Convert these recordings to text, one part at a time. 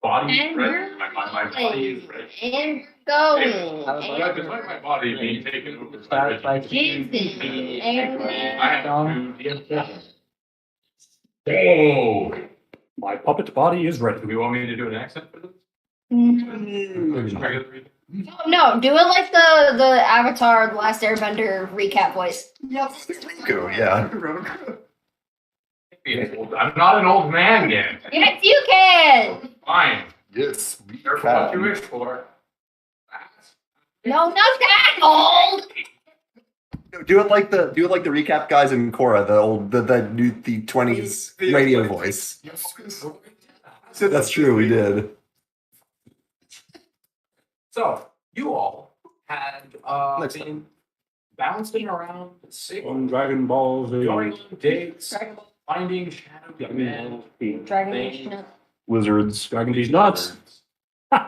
body And ready. My body is ready. And going. Despite my body being taken over by Tuesday, I have to Oh, My puppet body is ready. do you want me to do an accent for this? No, do it like the Avatar: The Last Airbender recap voice. Riku, yeah. I'm not an old man yet. Yes, you can. Fine. Yes, we Careful what you wish for. No, not that old. Do it like the recap guys in Korra, the 20s radio voice. That's true, we did. So you all had been bouncing around the city, On Dragon Ball Z. going on dates, finding shadowy men, Dragon Wizards. Dragon B's nuts. and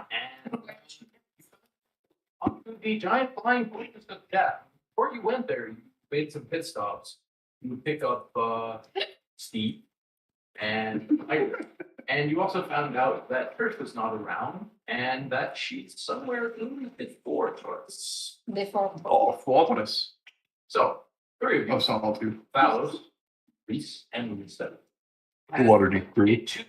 onto the giant flying plains of death. Before you went there, you made some pit stops. You pick up Steve and and you also found out that Trish was not around and that she's somewhere in the fortress. Before. Oh, fortress. So, three of you, Solitude. Thalos, Reese, and Lisa, The Waterdeep crew. to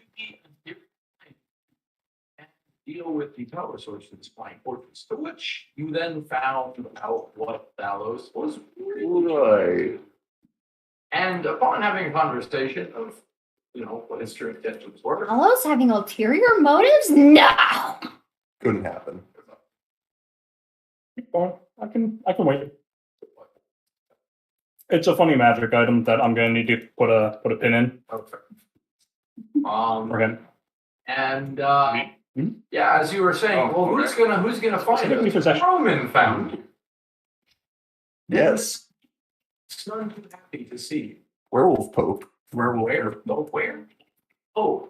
deal with the power source of this flying fortress, to which you then found out what Thalos was. Right. And upon having a conversation of, what his true intentions were, Hello's having ulterior motives? No. Couldn't happen. Oh, I can wait. It's a funny magic item that I'm gonna need to put a pin in okay. for him. And Hmm? yeah, as you were saying, who's gonna find Specifically us? possession. Roman found you. Yes. It's none too happy to see you. Werewolf Pope. Where? No, where? Oh,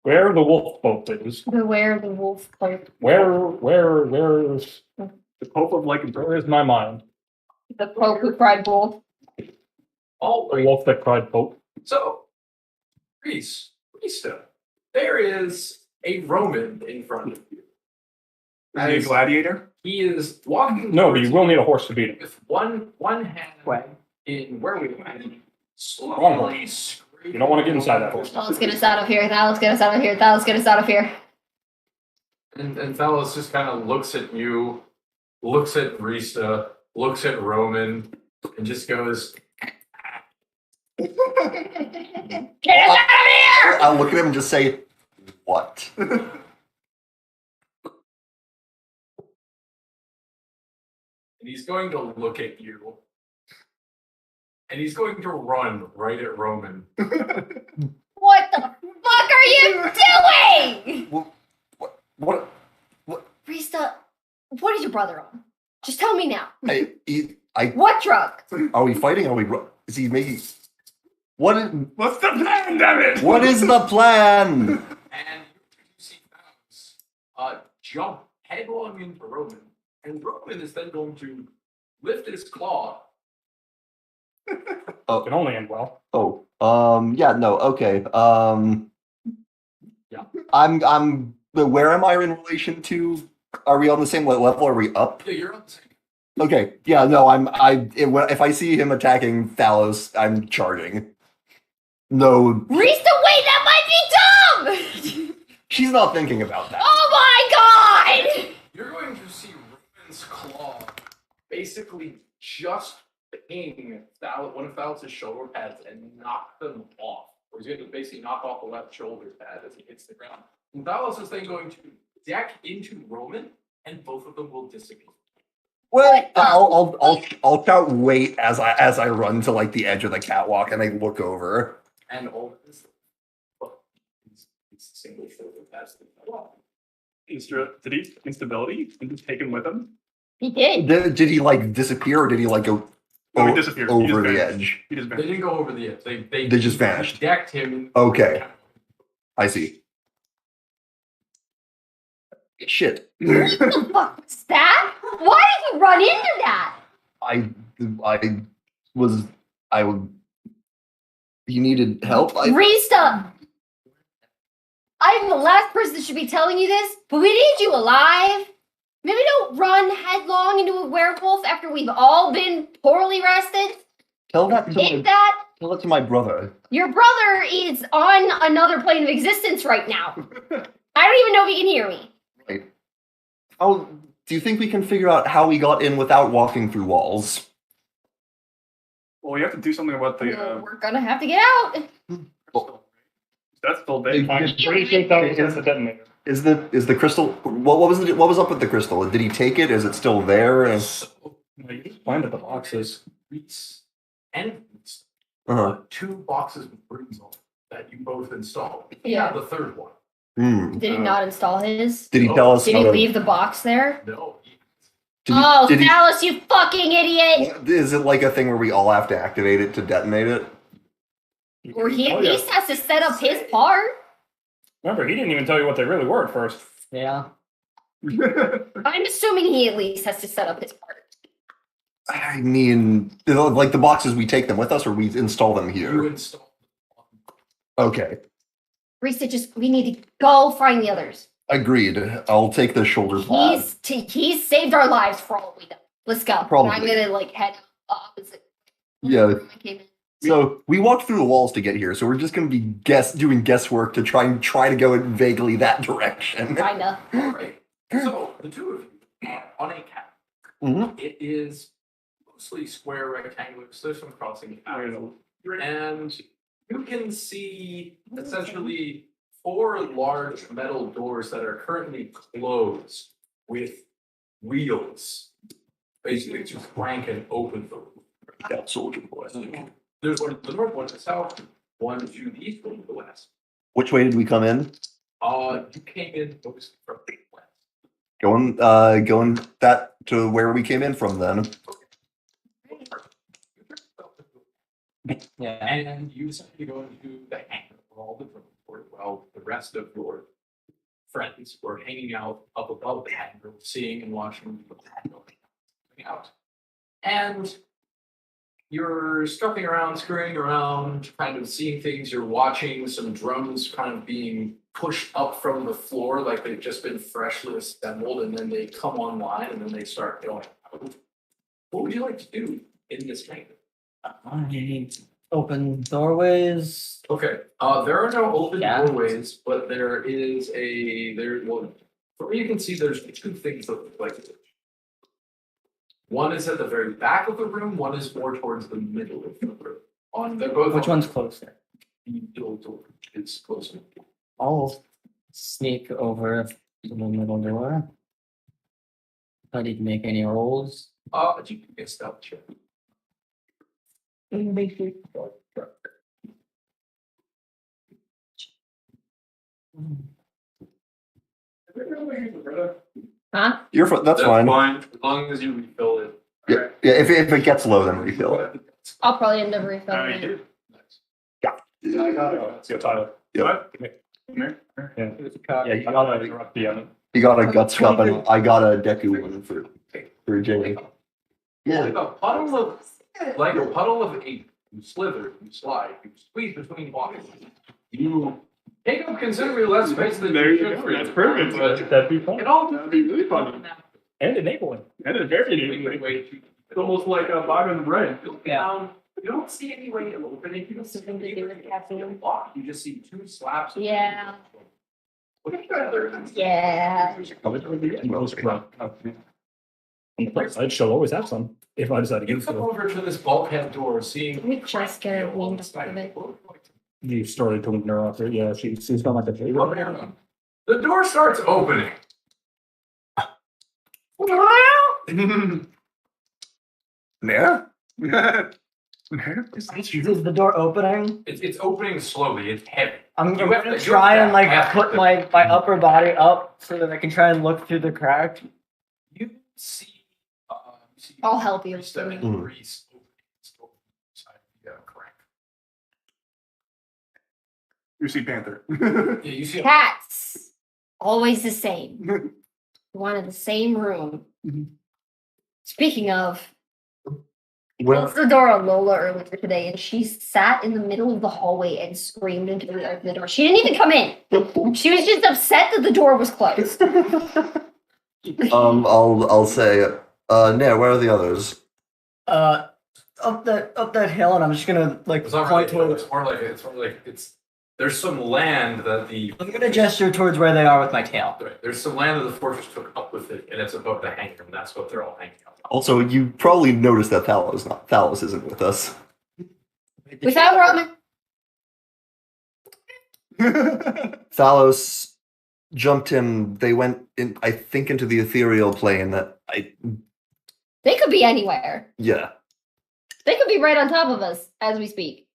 Where the wolf pope is. Beware the wolf pope. Where's the Pope of Lycanthropy? Where is my mind? The pope who cried wolf. all The right. wolf that cried Pope. So, Reese, there is a Roman in front of you. Is he a gladiator? He is walking. No, but towards you will need a horse to beat him. with one hand in where we went, Wrong slowly horse. scraping. You don't want to get inside that horse. Let's get us out of here. Let's get us out of here. Let's get us out of here. And Thalos just kind of looks at you, looks at Rista, looks at Roman, and just goes, Get us out of here! I'll look at him and just say, what? and he's going to look at you. And he's going to run right at Roman. What the fuck are you doing? What? Rista, what is your brother on? Just tell me now. What drug? Are we fighting? Is he making? What's the plan, damn it? What is the plan? And you see Thanos jump headlong into Roman. And Roman is then going to lift his claw. It can only end well. Yeah, no, okay. Yeah. I'm. Where am I in relation to? Are we on the same level? Are we up? Yeah, you're on the same. Okay, yeah, no, if I see him attacking Thalos, I'm charging. No, Rista, wait, that might be dumb! she's not thinking about that. Oh my god! You're going to see Roman's claw basically just ping one of Thalos' shoulder pads and knock them off. Or he's going to basically knock off the left shoulder pad as he hits the ground. And Thalos is then going to deck into Roman, and both of them will disappear. Well, I'll shout wait as I run to like the edge of the catwalk and I look over. And all of this, these single shoulder pads that fell off. Did he instability and take him with him? He did. Did he like disappear or did he like go No, he disappeared. He over just the vanished. edge? He just They vanished. didn't go over the edge. They just vanished. Decked him. Okay. I see. Shit. What the fuck was that? Why did you run into that? He needed help. Rista! I'm the last person that should be telling you this, but we need you alive. Maybe don't run headlong into a werewolf after we've all been poorly rested. Tell that Get that? Tell it to my brother. Your brother is on another plane of existence right now. I don't even know if he can hear me. Right. Oh, do you think we can figure out how we got in without walking through walls? Well, you have to do something about Well, we're gonna have to get out. That's still there. It- I'm it- pretty sure that was just a detonator. Is the crystal? What was up with the crystal? Did he take it? Is it still there? So, No, you just find the boxes. Reese and Reese, Uh-huh. 2 boxes with brings on that you both installed. Yeah. The third one. Hmm. Did he not install his? Did he tell us? Did he leave the box there? No. Did he- Oh, did he- Dallas, you fucking idiot! Is it like a thing where we all have to activate it to detonate it? Or he at Oh, yeah. least has to set up his part. Remember, he didn't even tell you what they really were at first. Yeah. I'm assuming he at least has to set up his part. I mean, like the boxes, we take them with us, or we install them You here. installed. Okay, Risa, we need to go find the others. agreed. I'll take the shoulder pad. He's saved our lives for all we know. Let's go. Probably. I'm gonna head opposite. Yeah. I came in. So we walked through the walls to get here, so we're just going to be doing guesswork to try to go in vaguely that direction. Kinda. Right. So the 2 of you are on a cap. Mhm. It is mostly square rectangular, so there's some crossing out. And you can see essentially 4 large metal doors that are currently closed with wheels. Basically to crank and open them. That soldier boy. There's one to the north, one to the south, one to the east, one to the west. Which way did we come in? You came in mostly from the west. Going that to where we came in from then. Yeah. And you decided to go into the hangar where all the rooms were, well, the rest of your friends were hanging out up above the hangar, seeing and watching the going out. And you're stuffing around, screwing around, kind of seeing things. You're watching some drones kind of being pushed up from the floor like they've just been freshly assembled, and then they come online and then they start going out. What would you like to do in this hangar? Open doorways. Okay, there are no open Yeah. doorways, but there is well, from what you can see, there's 2 things that look like it. One is at the very back of the room, one is more towards the middle of the room. They're both Which on one's closer? the middle door. It's closer. I'll sneak over to the middle door. I didn't make any rolls. You can get stealth check. Huh? That's fine. As long as you refill it. Yeah, yeah. If it gets low, then refill it. I'll probably end up refilling it. Yeah, I got it. Let's go, Tyler. Yeah. What? Come here. Yeah. Yeah, you I gotta interrupt the You got a guts cup, and I got a Deku one for Jamie. Yeah. Like a puddle of ink. You slither, you slide, you squeeze between blocks. You take up considerably less space than There you should go. for That's your perfect. but That'd be fun. it all That'd be really fun. And enabling. And it's very enabling. It's almost like a bog in the brain. Yeah. You don't see any way of opening. You don't see Something to do with caffeine. lock. You just see 2 slabs. of- Yeah. What if rather? Yeah. On the plus side, she'll always have some if I decide to You give it come to her. over to this bulkhead door, seeing. Let me just get a wind off of it. You started to win her off. Yeah, she's not like the favorite. The door starts opening. Yeah. Is the door opening? It's opening slowly. It's heavy. I'm You gonna have to- try and have to- put my upper body up so that I can try and look through the crack. You see. I'll help you. Stepping Mhm. Reese opening this door inside the crank. You see Panther. Yeah, you see. Cats. Always the same. One in the same room. Mhm. Speaking of, closed the door on Lola earlier today, and she sat in the middle of the hallway and screamed until we opened the door. She didn't even come in. She was just upset that the door was closed. I'll say, Nair, where are the others? Up that hill, and I'm just gonna like It's not point really, towards. it's more like there's some land that the I'm gonna gesture towards where they are with my tail. right, there's some land that the fortress took up with it, and it's above the hangar, and that's what they're all hanging out. Also, you probably noticed that Thalos isn't with us. Without Roman. Thalos jumped him. They went in, I think, into the ethereal plane. They could be anywhere. Yeah. They could be right on top of us as we speak.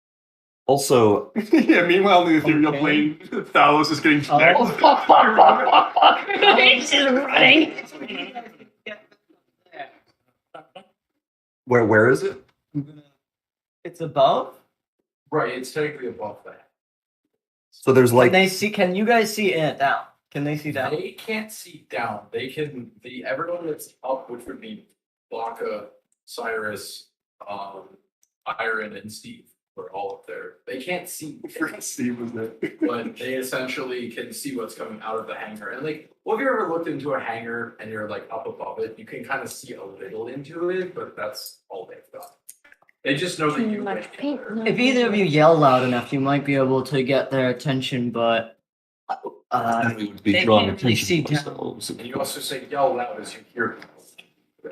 Also, Yeah, meanwhile, in the ethereal Okay. plane, Thalos is getting snagged. Oh, fuck, fuck, fuck, fuck, fuck. He's just running. where is it? It's above. Right, it's technically above that. So there's like Can you guys see it down? Can they see down? They can't see down. They can. Everyone that's up, which would be Blanca, Cyrus, Iron, and Steve, are all up there. They can't see, Steve was there. but they essentially can see what's coming out of the hangar. And like, well, have you ever looked into a hangar and you're like up above it? You can kind of see a little into it, but that's all they've got. They just know that you went in there. If either of you yell loud enough, you might be able to get their attention, but then we would be they drawing can't really attention see to down. ourselves. And you also say yell loud as you hear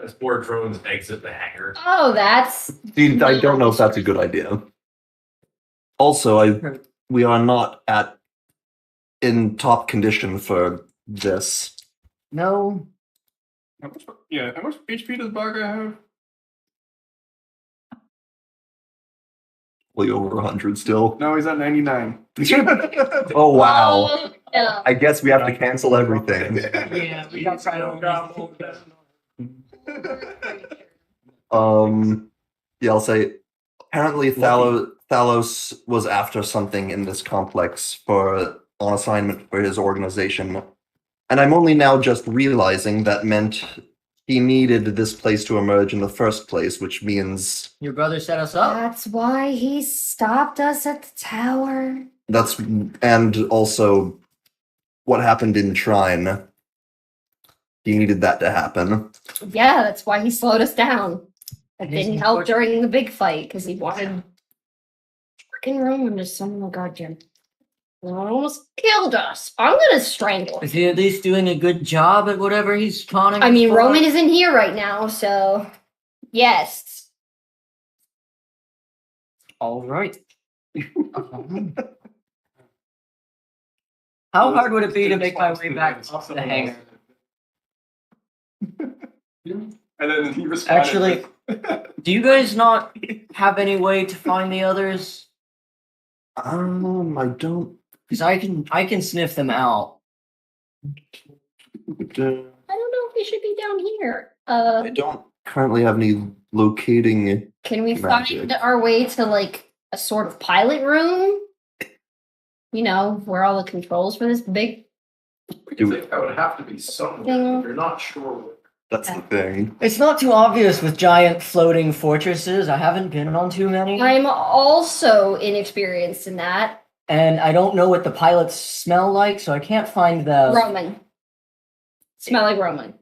as more drones exit the hangar. Oh, that's. See, I don't know if that's a good idea. Also, we are not in top condition for this. No. How much HP does Baga have? Like over 100 still. No, he's at 99. Oh wow! Yeah. I guess we have to cancel everything. Yeah, we got try to. Yeah, I'll say. Apparently, Thalos was after something in this complex on assignment for his organization, and I'm only now just realizing that meant he needed this place to emerge in the first place, which means Your brother set us up. That's why he stopped us at the tower. and also what happened in Shrine. He needed that to happen. Yeah, that's why he slowed us down. That He's didn't help unfortunate. during the big fight because he wanted freaking Roman to summon the god gem. Almost killed us. I'm gonna strangle him. Is he at least doing a good job at whatever he's taunting? I us mean, for? Roman isn't here right now, so yes. All right. How hard would it be to make my way back up the hangar? And then he responded. Actually, do you guys not have any way to find the others? I don't. Because I can sniff them out. I don't know if we should be down here. I don't currently have any locating. Can we Magic. find our way to like a sort of pilot room? You know, where all the controls for this big We can think that would have to be somewhere. Thing. If you're not sure where. That's the thing. It's not too obvious with giant floating fortresses. I haven't been on too many. I'm also inexperienced in that. And I don't know what the pilots smell like, so I can't find the. Roman. Smell like Roman.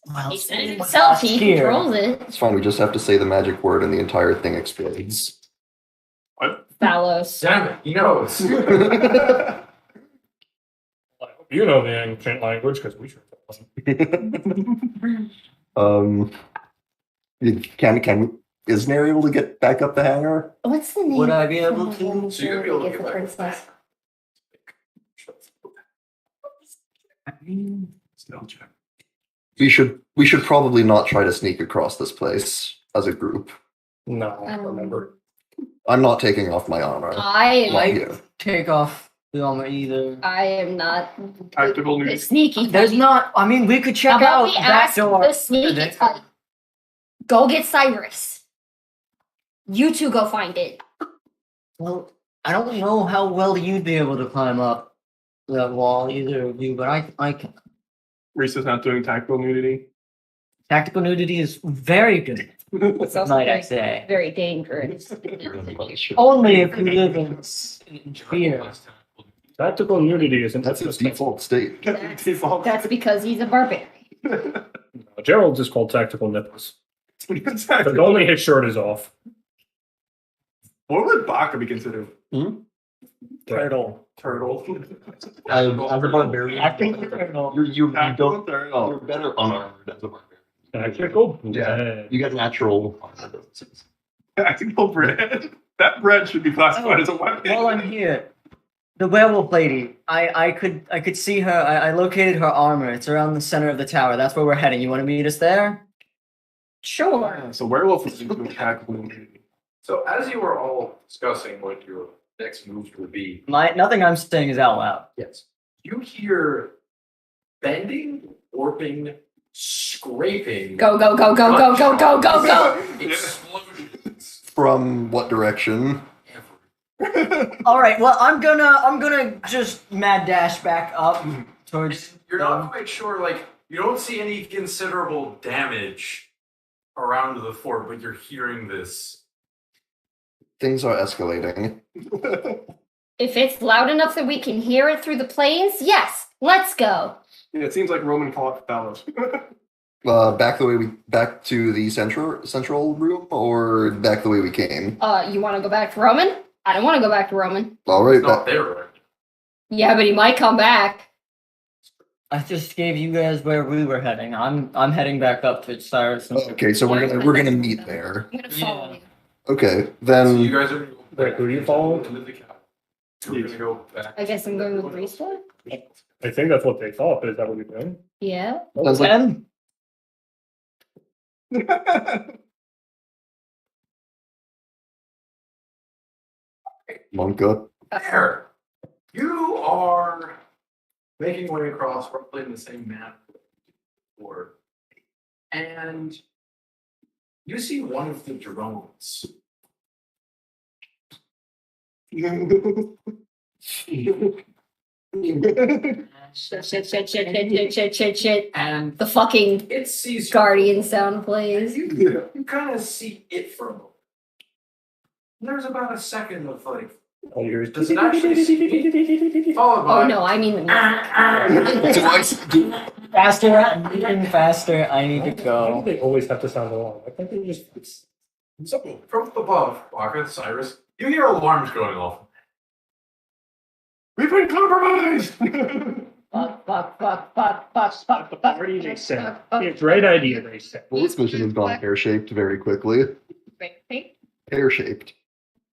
Well, He said it what's himself, he here? controls it. It's fine. We just have to say the magic word, and the entire thing explodes. Phalos. Damn it, he knows. You know the ancient language because we sure don't. Can is Neri able to get back up the hangar? What's the name? Would I be able of to? the So you'd be able to gift get the back. princess? Still check. We should probably not try to sneak across this place as a group. No, remember. I'm not taking off my armor. I Not am. you. Take off the armor either. I am not Tactical nudity. sneaky. There's not. I mean, we could How check about out we that ask door. the sneaky type? Go get Cyrus. You two go find it. Well, I don't know how well you'd be able to climb up that wall, either of you, but I can. Reese is not doing tactical nudity. Tactical nudity is very good. It's also Might I very, say. very dangerous. Only if you live in fear. Tactical nudity isn't That's its default state. That's because he's a barbarian. Gerald's is called tactical nipples. But only his shirt is off. What would Baka be considered? Turtle. Turtle. As a barbarian, I think turtle. you Tactical don't. turtle. You're better unarmored as a barbarian. Tactical? Yeah. You get natural armor. Tactical bread. That bread should be classified as a weapon. While I'm here, the werewolf lady. I could see her. I located her armor. It's around the center of the tower. That's where we're heading. You want to meet us there? Sure. So werewolf is into a tactical immunity. So as you were all discussing what your next moves would be, Nothing I'm saying is out loud. yes, you hear bending, warping, scraping, Go, go, go, go, go, go, go, go, go. explosions. From what direction? All right. Well, I'm gonna just mad dash back up towards. You're not quite sure, like, you don't see any considerable damage around the fort, but you're hearing this. Things are escalating. If it's loud enough that we can hear it through the planes, yes, let's go. Yeah, it seems like Roman fought Thalos. Back to the central room, or back the way we came. You want to go back to Roman? I don't want to go back to Roman. All right. It's not there, right? Yeah, but he might come back. I just gave you guys where we were heading. I'm heading back up to Cyrus. Okay, so we're gonna meet there. I'm gonna follow you. Okay, So then. you guys are. Wait, who do you follow? Into the cabin. You're gonna go back. I guess I'm going with Risa. I think that's what they thought, but is that what you're doing? Yeah. Sounds like- Ken? Monka. There. You are making your way across, roughly in the same map before, and you see one of the drones. Shit. And The fucking it sees you, Guardian sound plays. You kind of see it for a moment. There's about a second of like, All you hear is does it actually see? Followed by, Oh no, I mean the Do I do- Faster, I'm moving faster. I need to Why do go. they always have to sound alarm? I think they just. So, from above, Waka, Cyrus, you hear alarms going off. We've been compromised. fuck. Already they said. Yeah, great idea, they said. Well, this mission has gone pear-shaped very quickly. Pear-shaped.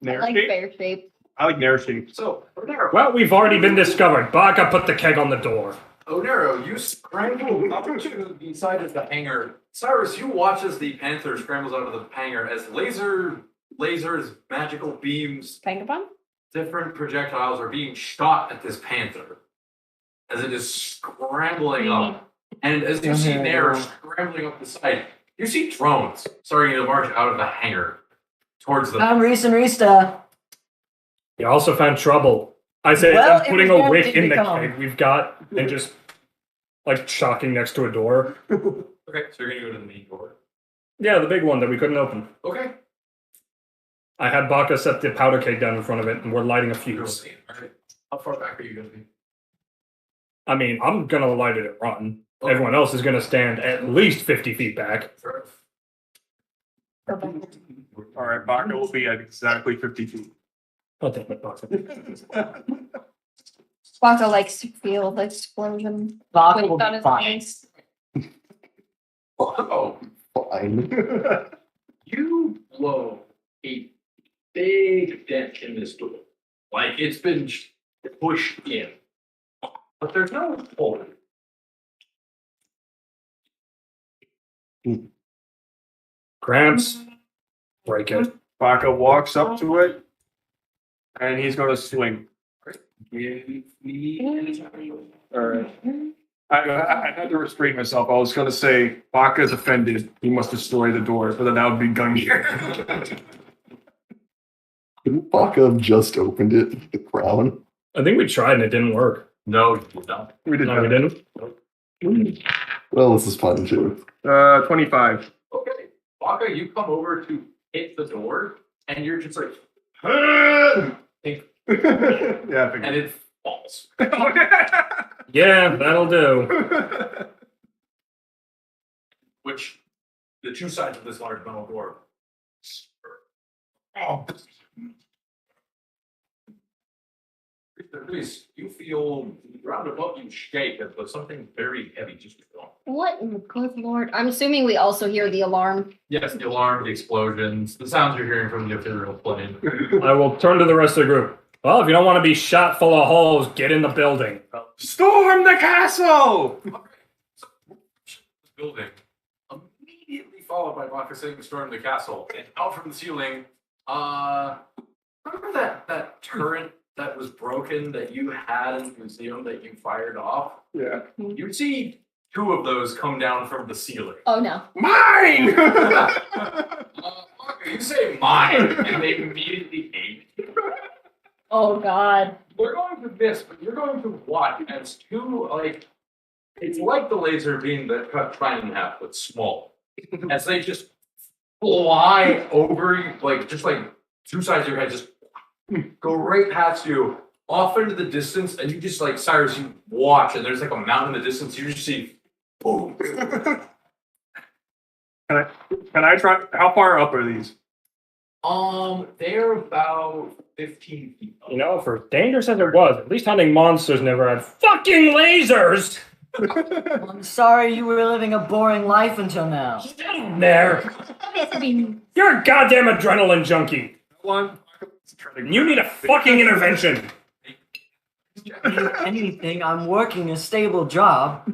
I like bear shape. I like narrow shape. So, Onero, Well, we've already been discovered. Baka put the keg on the door. Onero, you scramble up to the side of the hangar. Cyrus, you watch as the panther scrambles out of the hangar as lasers, magical beams, Vagabond? different projectiles are being shot at this panther as it is scrambling up. And as you see there, scrambling up the side, you see drones starting to march out of the hangar towards the. I'm Reese and Rista. You also found trouble. I said, Well, I'm it putting was a empty wick in to the come. keg we've got and just like shocking next to a door. Okay, so you're gonna go to the main door. Yeah, the big one that we couldn't open. Okay. I had Baka set the powder keg down in front of it and we're lighting a You'll fuse. see. Alright. How far back are you gonna be? I mean, I'm gonna light it and run. Okay. Everyone else is gonna stand at least 50 feet back. Fair enough. All right, Baka will be at exactly 50 feet. Oh, damn it, Baka. Waka likes to feel the explosion. Baka Wait, will that be is fine. nice. Oh, Fine. you blow a big dent in this door. Like it's been pushed in. But there's no hole. Gramps, break it. Baka walks up to it, and he's going to swing. Give me Alright. I had to restrain myself. I was going to say, Baka is offended. He must destroy the door, but then that would be Gungnir. Couldn't Baka have just opened it, the crown? I think we tried and it didn't work. No, you don't. We did No, we that. didn't. Well, this is fun too. 25. Okay. Waka, you come over to hit the door, and you're just like, and Yeah, I figured. it falls. Yeah, that'll do. Which the two sides of this large metal door. Oh. Please, you feel the ground above you shake as though something very heavy just fell. What in the good lord? I'm assuming we also hear the alarm. Yes, the alarm, the explosions, the sounds you're hearing from the ethereal plane. I will turn to the rest of the group. Well, if you don't want to be shot full of holes, get in the building. Storm the castle! Building. Immediately followed by Vodka saying storm the castle. And out from the ceiling, remember that turret that was broken that you had in the museum that you fired off? Yeah. You'd see two of those come down from the ceiling. Oh no. Mine! You say mine, and they immediately aim. Oh god. They're going to miss, but you're going to watch as two, like, it's like the laser beam that cut Triton in half, but small. As they just fly over you, like, just like two sides of your head, just go right past you, off into the distance, and you just, like, Cyrus, you watch, and there's like a mountain in the distance, you just see, boom. Can I try? How far up are these? They're about 15 feet up. You know, for dangerous as it was, at least hunting monsters never had fucking lasers! I'm sorry you were living a boring life until now. There! You're a goddamn adrenaline junkie! One. You need a fucking intervention! If anything, I'm working a stable job.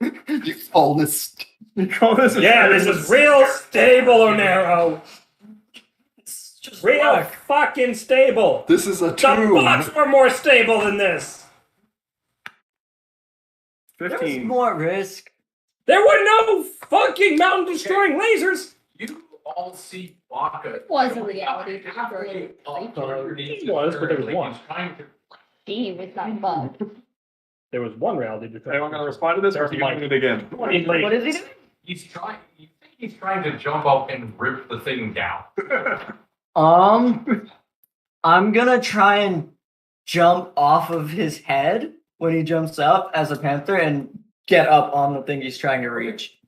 You call this. You call this a Yeah, this is real stable, Onero! It's just Real work. fucking stable! This is a The tomb. bucks were more stable than this! There's 15. more risk. There were no fucking mountain destroying lasers! You all see Waka. Was a reality. Halfway up underneath It was, the but there was turret, one. he's trying to She was not bug. There was one reality Anyone gonna respond to this, or is he There's doing it again? What is he doing? He's trying. You think he's trying to jump up and rip the thing down? I'm gonna try and jump off of his head when he jumps up as a panther and get up on the thing he's trying to reach.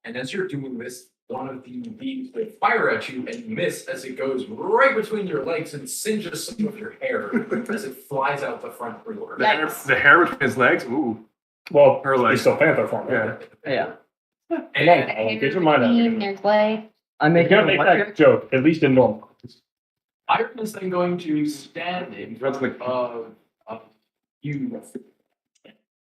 And as you're doing this, one of the beams will fire at you and miss as it goes right between your legs and singes some of your hair as it flies out the front door. The hair between his legs? Ooh. Well, Her legs. he's still Panther form. Yeah. Yeah. Come on, And Colin, get your mind out of it. There's way. I'm You're making gonna a make what that check? joke, at least in normal. Iron is then going to stand in front of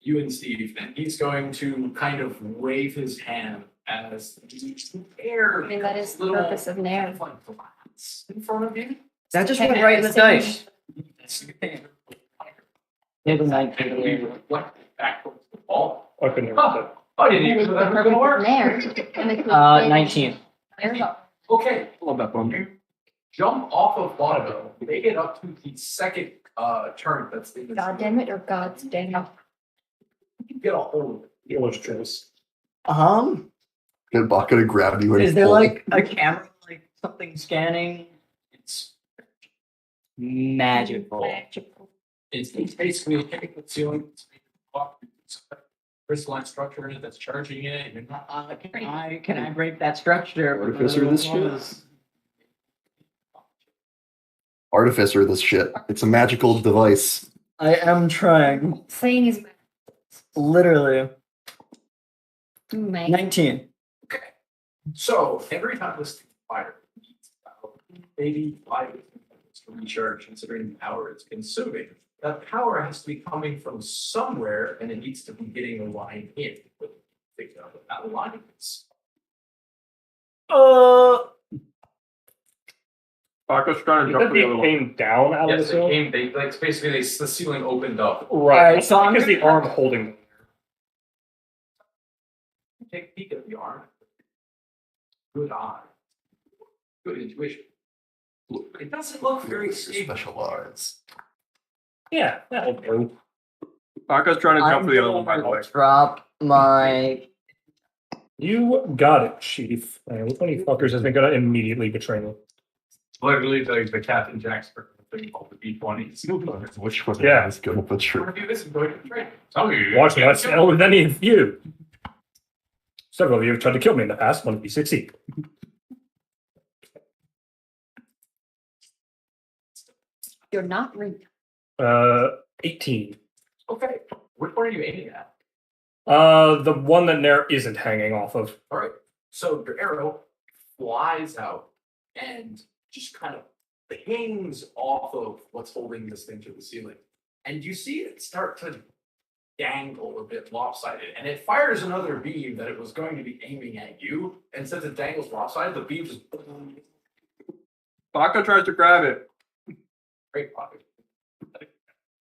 you and Steve, and he's going to kind of wave his hand as the air I mean, that is the little purpose of Nair. like glass in front of you. That just went right in the dice. Table 19. And we reflect back towards the wall. I couldn't Huh. I didn't That even is know the that was purpose going to of work. Nair. 19. There we go. Okay, I love that bone. jump off of Bono, make it up to the second turn that's in the God damn it, or God's damn it. You get a hold of it. Illustrious. Get Baka to grab you and Is there pull. like a camera, like something scanning? It's Magical. it's basically a chemical ceiling. It's a crystalline structure in it that's charging it. You're not Can I break that structure? Artificer this shit? Artificer this shit. It's a magical device. I am trying. Saying is Literally. man. 19. So every time this fire needs about maybe 5 minutes to recharge, considering the power it's consuming, that power has to be coming from somewhere, and it needs to be getting a line in. Figure out what that line is. Paco's trying to You jump said to the other they one. came down out of Yes, the they ceiling? came. They like basically the ceiling opened up. Right. Alright, so I'm Because the gonna- arm holding them. Take a peek at the arm. Good eye. Good intuition. It doesn't look very stable. Specialized. Yeah, that'll do. Paco's trying to jump I'm to the other one, by the way. gonna drop my You got it, Chief. And which one of you fuckers isn't gonna immediately betray me? Literally, the Captain Jackson thing called the B-20s. Which one Yeah. is good for sure? Review this and going to train. Tell me. Watch me not settle with any of you. Several of you have tried to kill me in the past. One of you succeed. You're not real. 18. Okay. Which one are you aiming at? The one that Nair isn't hanging off of. All right. So your arrow flies out and just kind of pings off of what's holding this thing to the ceiling. And you see it start to dangle a bit lopsided. And it fires another beam that it was going to be aiming at you. And since it dangles lopsided, the beam just Baka tries to grab it. great pocket.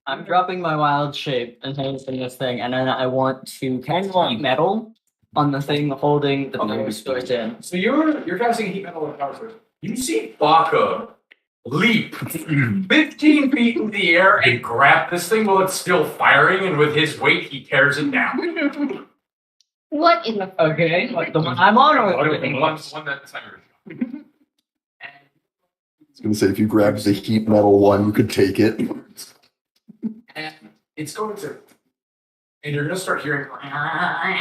I'm dropping my wild shape and tasting this thing, and then I want to cast heat metal on the thing holding the power source in. So you're casting heat metal on the power source. You see Baka leap 15 feet in the air and grab this thing while it's still firing, and with his weight, he tears it down. What in the Okay, like the one I'm on, or The one that's firing. I was gonna say if you grabbed the heat metal one, you could take it. And it's going to, and you're going to start hearing. I'll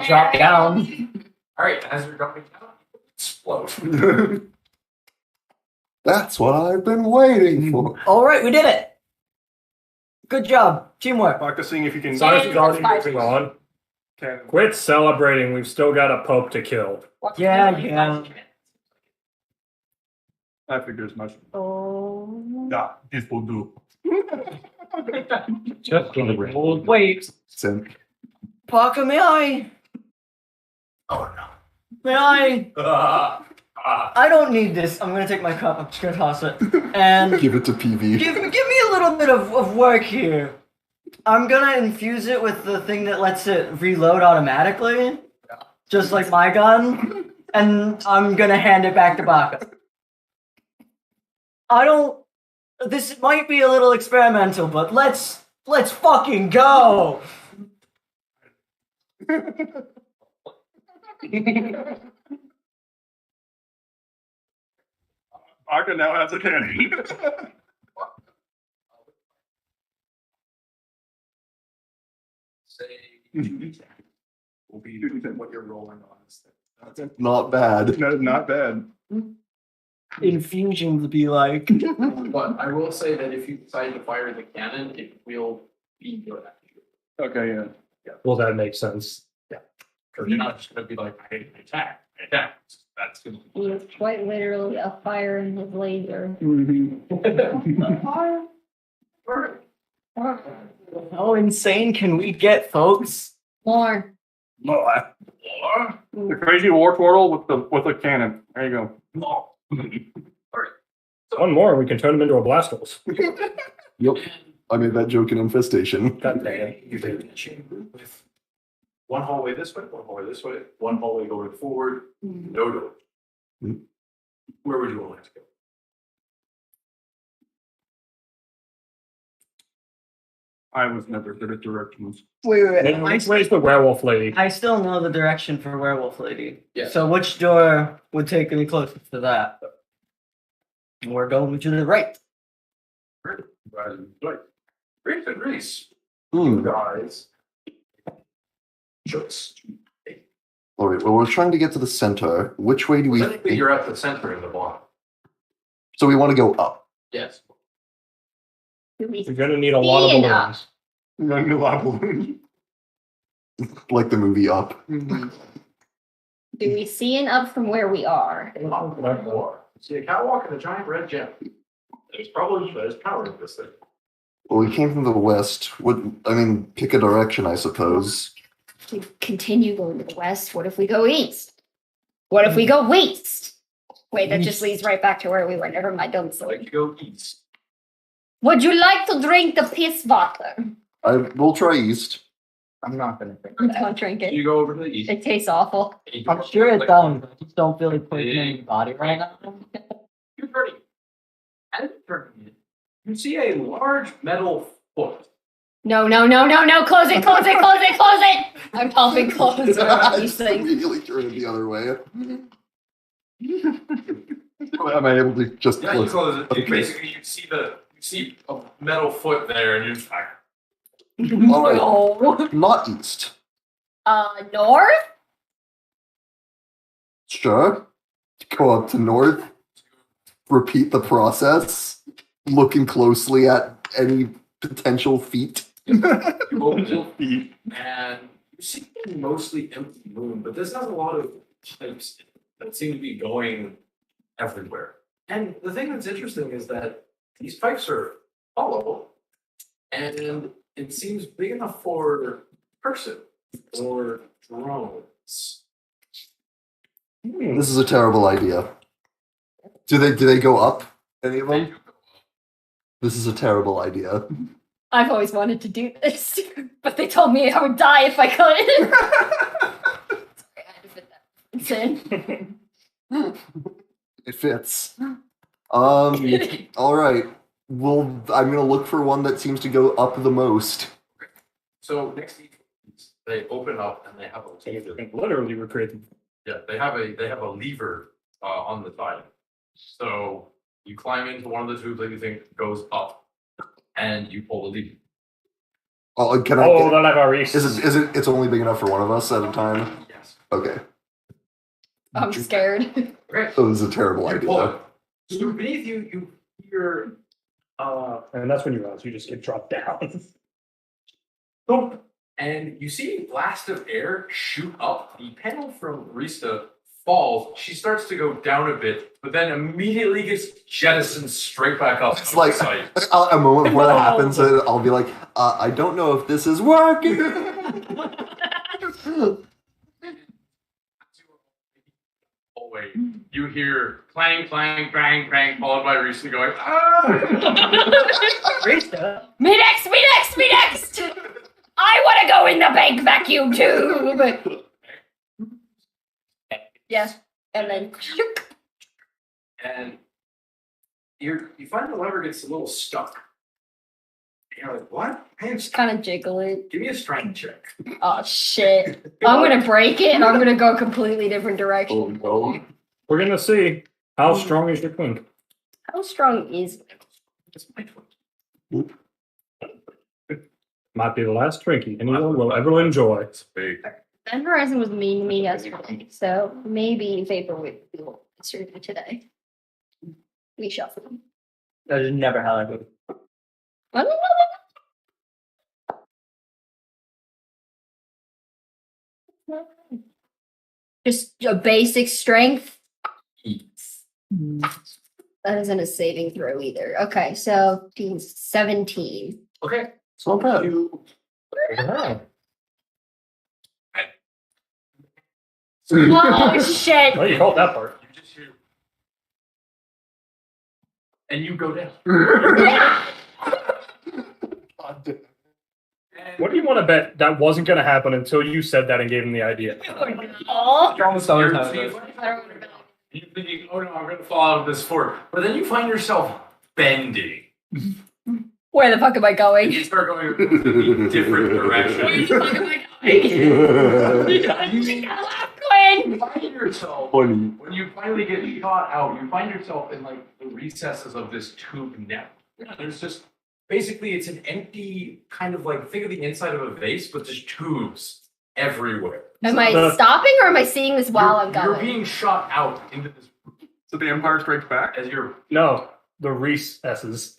drop down. All right, as you're dropping down, explode. That's what I've been waiting for. All right, we did it. Good job, teamwork. Baka seeing if you can. Science is already moving on. Can. Quit celebrating. We've still got a pope to kill. Yeah. I figure as much. Oh. Yeah, this will do. Just gonna Wait, So, Parker, may I? Oh May I? no. I don't need this. I'm gonna take my cup. I'm just gonna toss it. And give it to PV. give me a little bit of work here. I'm gonna infuse it with the thing that lets it reload automatically, just like my gun. And I'm gonna hand it back to Baka. I don't. This might be a little experimental, but let's fucking go. Baka now has a cannon. Say, will be what you're rolling on this thing. Not bad. That is not bad. Infusions be like. But I will say that if you decide to fire the cannon, it will be your action. Okay, yeah. Well, that makes sense. Because you're not just going to be like, I attack. That's going to He is quite literally a fire in his laser. How insane can we get, folks? More. The crazy war turtle with a cannon. There you go. One more, we can turn them into a Blastoise. Yep. I made that joke in Infestation. God damn. You take a chamber with one hallway this way, one hallway going forward, no door. Mhm. Where would you all like to go? I was never good at directions. Wait. Which way's the werewolf lady? I still know the direction for Werewolf Lady. Yeah. So which door would take me closest to that? We're going to the right. Reese and Reese, Hmm. you guys just. All right. Well, we're trying to get to the center. Which way do we? Technically, you're at the center of the block. So we want to go up. Yes. Do we You're gonna need a lot of See enough. balloons. Running a lot of balloons. Like the movie Up. do we see an up from where we are? See a catwalk and a giant red gem. There's power in this thing. Well, we came from the west. Pick a direction, I suppose. We continue going to the west. What if we go east? What if we go west? Wait, that just leads right back to where we were. Never mind. Don't So like you go east. Would you like to drink the piss water? We'll try east. I'm not gonna think. Don't drink So it. you go over to the east. It tastes awful. and you go I'm up sure to it the- does. I just don't feel like putting it in my body right now. You're turning. As you're turning it, you see a large metal foot No, close it. I'm helping close these Just things. immediately turn it the other way. Am I able to just Yeah, you close? close it. Okay. Basically, you see a metal foot there, and you're just like, All right. No. Not east. North? Sure. Go up to north. Repeat the process. Looking closely at any potential feet. you open it, and you see a mostly empty room, but this has a lot of pipes that seem to be going everywhere. And the thing that's interesting is that these pipes are hollow, and it seems big enough for a person or drones. This is a terrible idea. Do they go up? Any of them? This is a terrible idea. I've always wanted to do this, but they told me I would die if I could. Sorry, I had to fit that in. It fits. All right. Well, I'm gonna look for one that seems to go up the most. So next to each of these, they open up and they have a lever. Literally recreate them. Yeah, they have a lever on the side. So you climb into one of the tubes that you think goes up, and you pull the lever. Oh, can I? Oh, that I've already. Is it? It's only big enough for one of us at a time. Yes. Okay. I'm scared. Okay. So this is a terrible You pull idea. it. So beneath you, you hear And that's when you realize you just get dropped down. thump, and you see a blast of air shoot up. The panel from Rista falls. She starts to go down a bit, but then immediately gets jettisoned straight back up. It's out like of sight. a moment before that happens, I'll be like, I don't know if this is working. Hallway. You hear clang, clang, bang, bang, followed by Rista going, ah! Rista. Me next! I want to go in the bank vacuum tube! Yes, and then... And you find the lever gets a little stuck. And you're like, what? Man, kind of jiggle it. give me a strength check. Oh, shit. I'm gonna break it, and I'm gonna go a completely different direction. Oh no. We're gonna see how strong is your twink. How strong is... It's my twin. Might be the last Twinkie anyone will ever enjoy. It's big. Ben Horizon was mean to me yesterday, so maybe Vaporwave will answer me today. We shuffle. That is never how that goes. I don't know. Just a basic strength. That isn't a saving throw either. Okay, so 17. Okay. It's not bad. You Oh shit! Well, you called that part. you just hear, and you go down. And What do you want to bet that wasn't going to happen until you said that and gave him the idea? Oh, Almost You're, always how it so you goes. find yourself- you're thinking, oh no, I'm going to fall out of this fort. But then you find yourself bending. where the fuck am I going? You start going a completely different Where direction. the fuck am I going? Quinn! You find yourself, Funny. when you finally get shot out, you find yourself in like the recesses of this tube net. There's just, basically it's an empty kind of like, think of the inside of a vase, but just tubes everywhere. Am I stopping or am I seeing this while I'm You're going? being shot out into this So the Empire Strikes Back? as you're No, the Reese S's.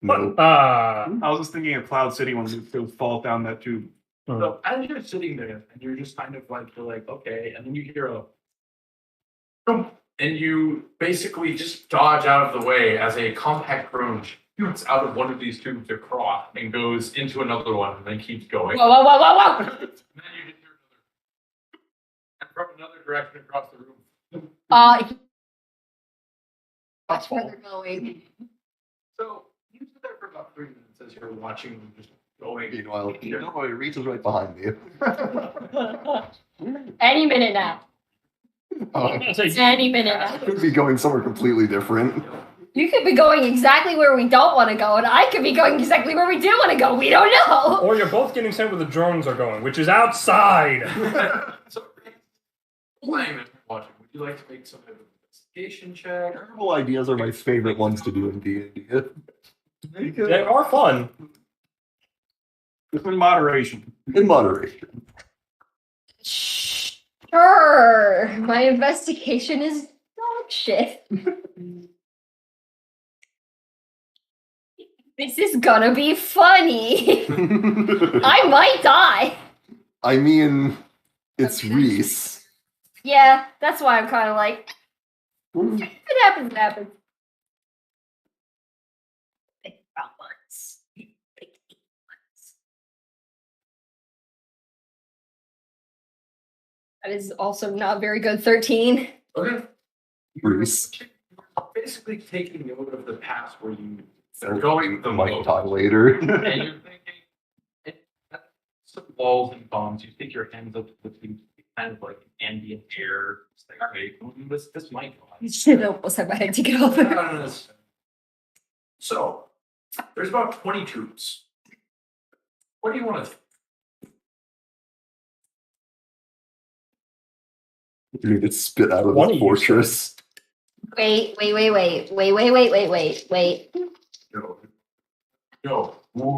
No. I was just thinking of Cloud City when you fall down that tube. So as you're sitting there and you're just kind of like, you're like, okay, and then you hear a thump, and you basically just dodge out of the way as a compact drone shoots out of one of these tubes across and goes into another one and then keeps going. Whoa! And then you just hear another. And from another direction across the room. Watch where they're going. So you sit there for about 3 minutes as you're watching them just going. Meanwhile, no, it reaches right behind me. Any minute now. Uh, Any minute now. could be going somewhere completely different. You could be going exactly where we don't want to go, and I could be going exactly where we do want to go. We don't know. Or you're both getting sent where the drones are going, which is outside. So, playing and watching, would you like to make some kind of investigation check? Terrible ideas are my favorite ones to do in D&D. They are fun. In moderation. In moderation. Sure. My investigation is dog shit. This is gonna be funny. I might die. I mean, it's Reese. Yeah, that's why I'm kind of like, if it happens, it happens. Think about once. That is also not very good. 13. Okay. Reese. Basically taking note of the past where you are going the Might most. talk later. And you're thinking, some walls and bombs, you stick your hands up to the thing, kind of like ambient air. It's like, okay, this might go. Shit, I almost had my head to get off. I don't know. So, there's about 20 tubes. What do you want to You need to spit out of One the of you fortress. Wait. do? Go. No,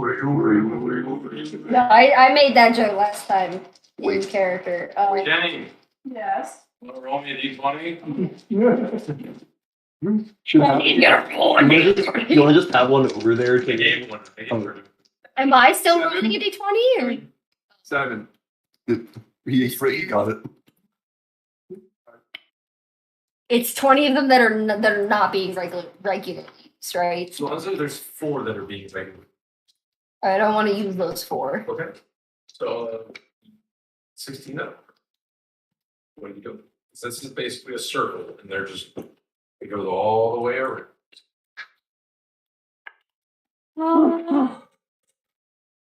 I made that joke last time in Wait. character. Jenny, Yes. want to roll me a d20? Should have, You want to just have one over there? I gave one. I gave one. Am I still rolling a d20 or? 7. You got it. It's 20 of them that are not being regular used, right? So honestly, there's 4 that are being regular. I don't want to use those 4. Okay. So 16 of them. What do you do? So this is basically a circle, and they're just it goes all the way around.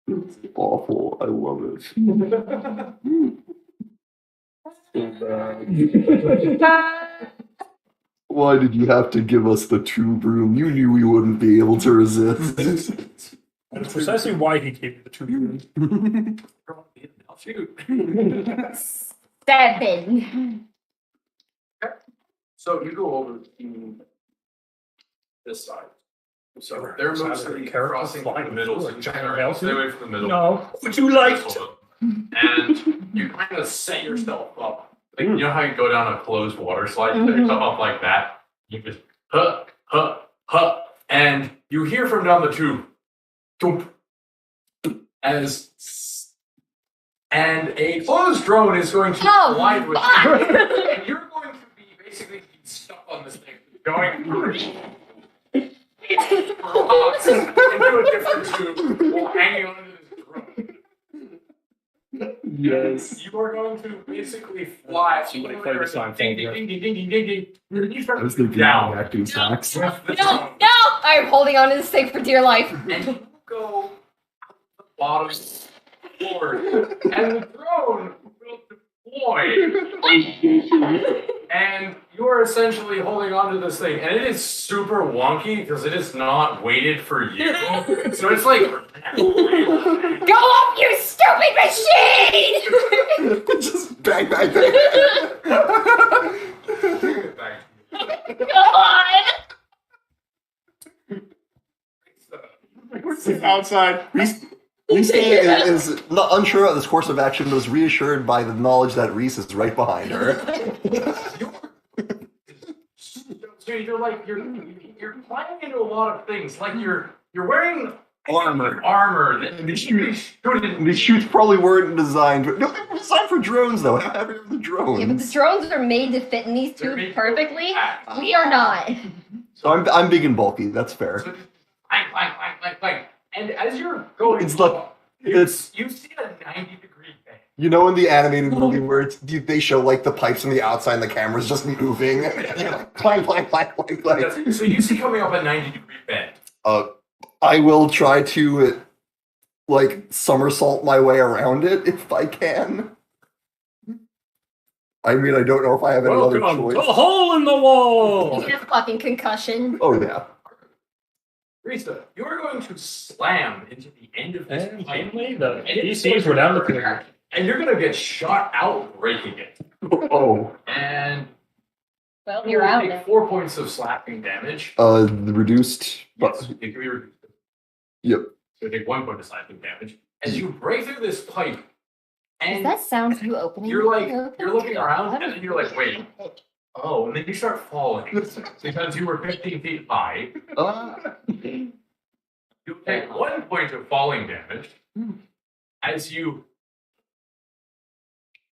It's awful. I love it. Why did you have to give us the tube room? You knew we wouldn't be able to resist. That's precisely why he gave you the 2 rooms. I'll shoot. 7. So you go over to this side. So they're mostly Characters crossing through flying the middle. So through you a try giant to stay away from the middle. No. Would you like to? And you kind of set yourself up. Like, you know how you go down a closed water slide? You set yourself up like that. You just and you hear from down the tube. Thump, and a closed drone is going to collide with you. And you're going to be basically stuck on this thing, going into a different tube while hanging onto this drone. Yes. You are going to basically fly. Somebody play the song. Ding, ding, ding, ding, ding, ding, ding, ding. You start I was thinking down. acting sacks. No! I'm holding on to this thing for dear life. And you go out the bottom floor, and the drone will deploy. And you are essentially holding onto this thing, and it is super wonky because it is not weighted for you. So it's like, Go up, you stupid machine! Just bang, bang, bang. God! Outside. Lisa is not unsure of this course of action, but is reassured by the knowledge that Reese is right behind her. So you're like you're climbing into a lot of things. Like you're wearing armor that These shoots probably weren't designed for. No, they were designed for drones, though. How heavy are the drones? Yeah, but the drones are made to fit in these They're tubes made to perfectly. act. We are not. So I'm big and bulky. That's fair. So just clank. And as you're going, It's like- it's- you see a 90-degree bend. You know, in the animated movie where they show like the pipes on the outside and the camera's just moving. Clank, clank, clank, clank, clank. So you see coming up a 90-degree bend. I will try to like somersault my way around it if I can. I mean, I don't know if I have any other Welcome to choice. a hole in the wall. Get a fucking concussion. Oh yeah. Risa, you are going to slam into the end of this And pipe. finally, the And it's PCs were down the clear. And you're gonna get shot out breaking it. Oh. And Well, you you're will out take now. 4 points of slapping damage. Reduced. Yes, it can be reduced. Yep. So take 1 point of slapping damage. As you break through this pipe, Does and that sound you opening? you're like, the you're open? looking around, and then you're like, wait. Oh, and then you start falling because you were 15 feet high. You take 1 point of falling damage as you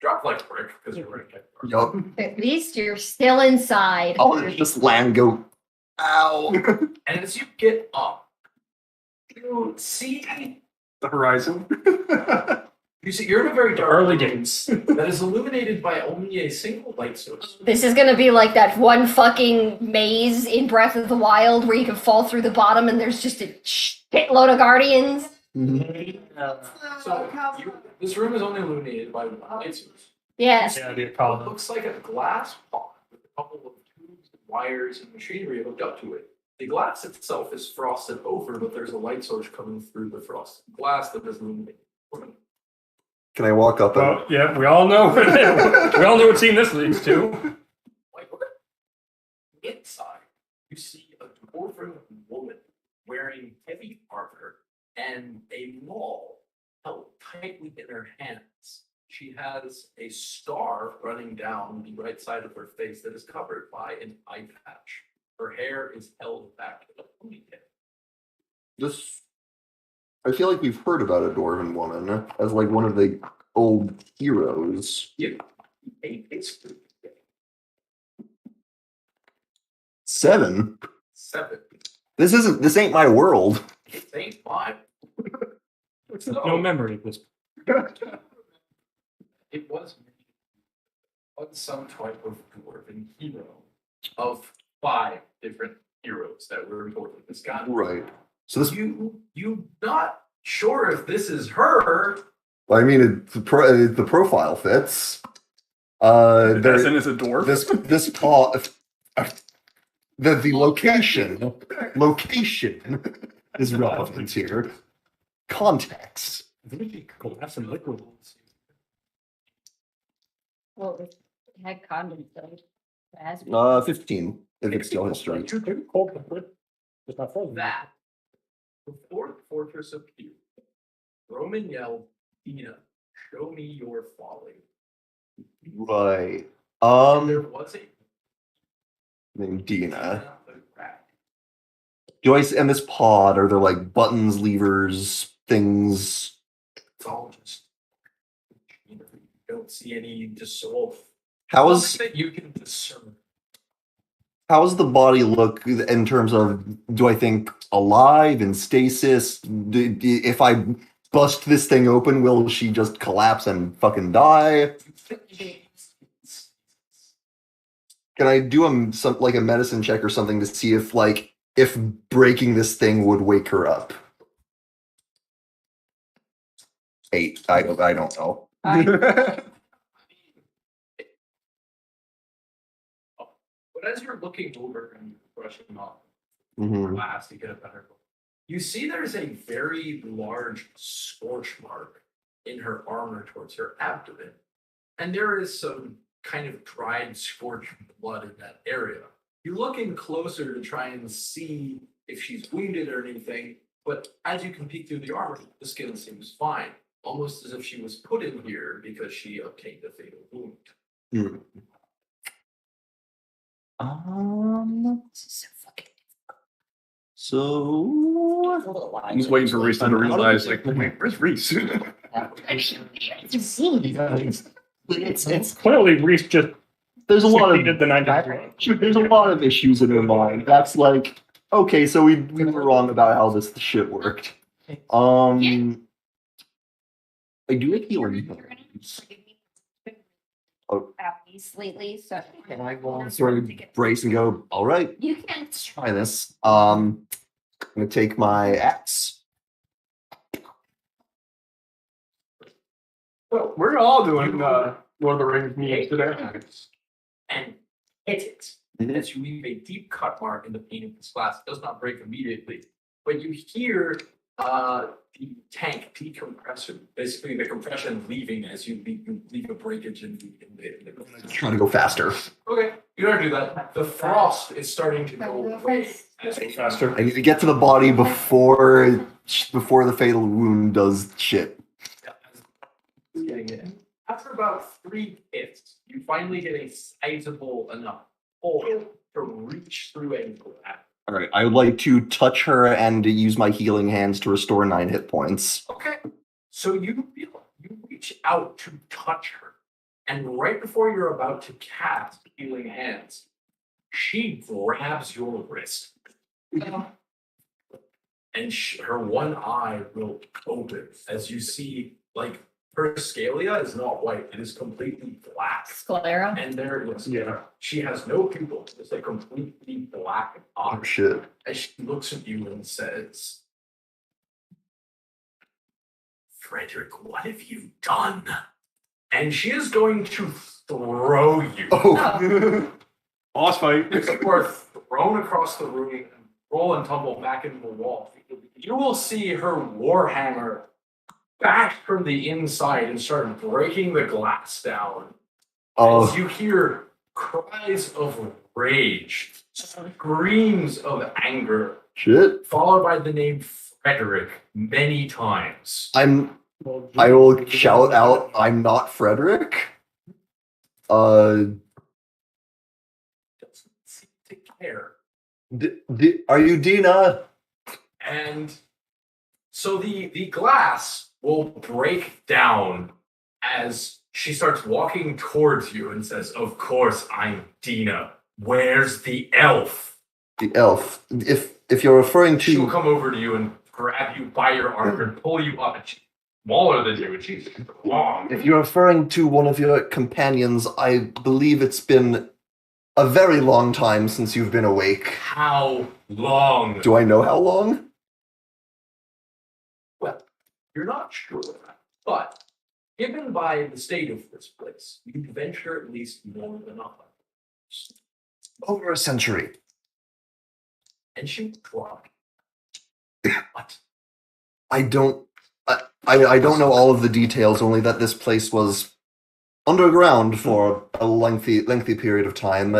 drop like a brick because you're right. Yup. At least you're still inside. I'll just land go. Ow. And as you get up, you see The horizon. you're in a very dark Early room days. that is illuminated by only a single light source. This is gonna be like that one fucking maze in Breath of the Wild where you can fall through the bottom and there's just a shitload of guardians. So this room is only illuminated by one light source. Yes. Yeah, the It column. looks like a glass pot with a couple of tubes, and wires, and machinery hooked up to it. The glass itself is frosted over, but there's a light source coming through the frosted glass that is illuminated. Can I walk up and Well, yeah, we all know. We all know what scene this leads to. Like, what? Inside, you see a dwarven woman wearing heavy armor and a maul held tightly in her hands. She has a scar running down the right side of her face that is covered by an eye patch. Her hair is held back in a ponytail. this? I feel like we've heard about a dwarven woman as like one of the old heroes. It's 7. 7. This ain't my world. It ain't mine. No memory of this. It was some type of dwarven hero of 5 different heroes that were important in this guy. Right. So this, You not sure if this is her. I mean, the profile fits. As There, in, is a dwarf. this paw, the location is relevant here. Context. Glass and liquid. Well, it had condoms though. 15, if it's still history. Maybe cold liquid. Just not frozen. That before the fortress appeared, Roman yelled, "Dina, show me your folly." Right. And there was a Named Dina. Dina the rat. Do I, and this pod, are there like buttons, levers, things? It's all just you don't see any dissolve. How is Nothing that you can discern. how does the body look in terms of, do I think alive, in stasis? If I bust this thing open, will she just collapse and fucking die? Can I do like a medicine check or something to see if breaking this thing would wake her up? 8. I don't know. But as you're looking over and brushing off Mhm. glass to get a better look, you see there's a very large scorch mark in her armor towards her abdomen. And there is some kind of dried, scorched blood in that area. You look in closer to try and see if she's wounded or anything, but as you can peek through the armor, the skin seems fine, almost as if she was put in here because she obtained a fatal wound. Hmm. This is so fucking So I'm just waiting for Reese to realize, like, wait, where's Reese? it's Clearly, Reese just there's a lot succeeded of the 93. there's a lot of issues in her mind. That's like, okay, so we were wrong about how this shit worked. I do have healing. Oh. Apples lately, so And I will sort of brace and go, all right, you can try this. I'm gonna take my axe. Well, we're all doing Lord of the Rings memes today. And hit it. As you leave a deep cut mark in the paint of this glass, it does not break immediately, but you hear the tank decompressor, basically the compression leaving as you leave a breakage in the Trying to go faster. Okay, you don't do that. The frost is starting to go away. Faster. I need to get to the body before the fatal wound does shit. After about 3 hits, you finally get a sizable enough hole to reach through a glass. All right, I would like to touch her and use my healing hands to restore 9 hit points. Okay. So you reach out to touch her, and right before you're about to cast healing hands, she grabs your wrist. And her one eye will open as you see, like, her scalia is not white, it is completely black. Sclera. And there is, Yeah. she has no pupil, it's a completely black eye. Oh shit. As she looks at you and says, Frederick, what have you done? And she is going to throw you. Oh. Boss fight. You are thrown across the room and roll and tumble back into the wall. You will see her warhammer bash from the inside and start breaking the glass down. As you hear cries of rage, screams of anger, Shit. followed by the name Frederick many times. I will shout out, I'm not Frederick. Doesn't seem to care. Are you Dina? And so the glass will break down as she starts walking towards you and says, of course I'm Dina. Where's the elf? The elf. If you're referring She'll to come over to you and grab you by your arm and pull you up. And she's smaller than you, and she's long. if you're referring to one of your companions, I believe it's been a very long time since you've been awake. How long? Do I know how long? Well, you're not sure of that. But given by the state of this place, you'd venture at least more than a 100. Over a century. And she would cry. What? I don't know all of the details, only that this place was underground for a lengthy period of time.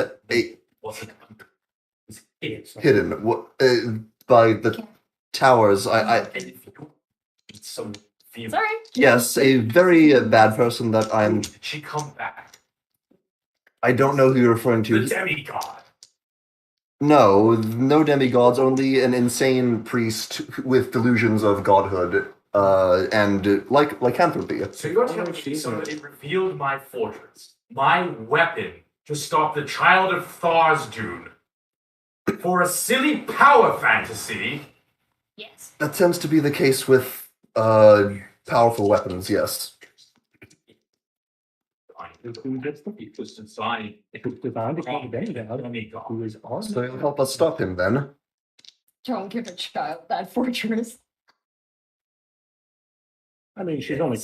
Wasn't it was Hidden by the towers. And if you need some feeling, Sorry. Yes, a very bad person that I'm. did she come back? I don't know who you're referring The to. demigod. No demigods, only an insane priest with delusions of godhood, and lycanthropy. So you're telling me somebody revealed my fortress, my weapon to stop the child of Tharsdune for a silly power fantasy? Yes. That tends to be the case with powerful weapons. Yes. It was designed. It was designed to kill the demigod, who is on. So you'll help us stop him then. Don't give a child that fortress. I mean, she's only.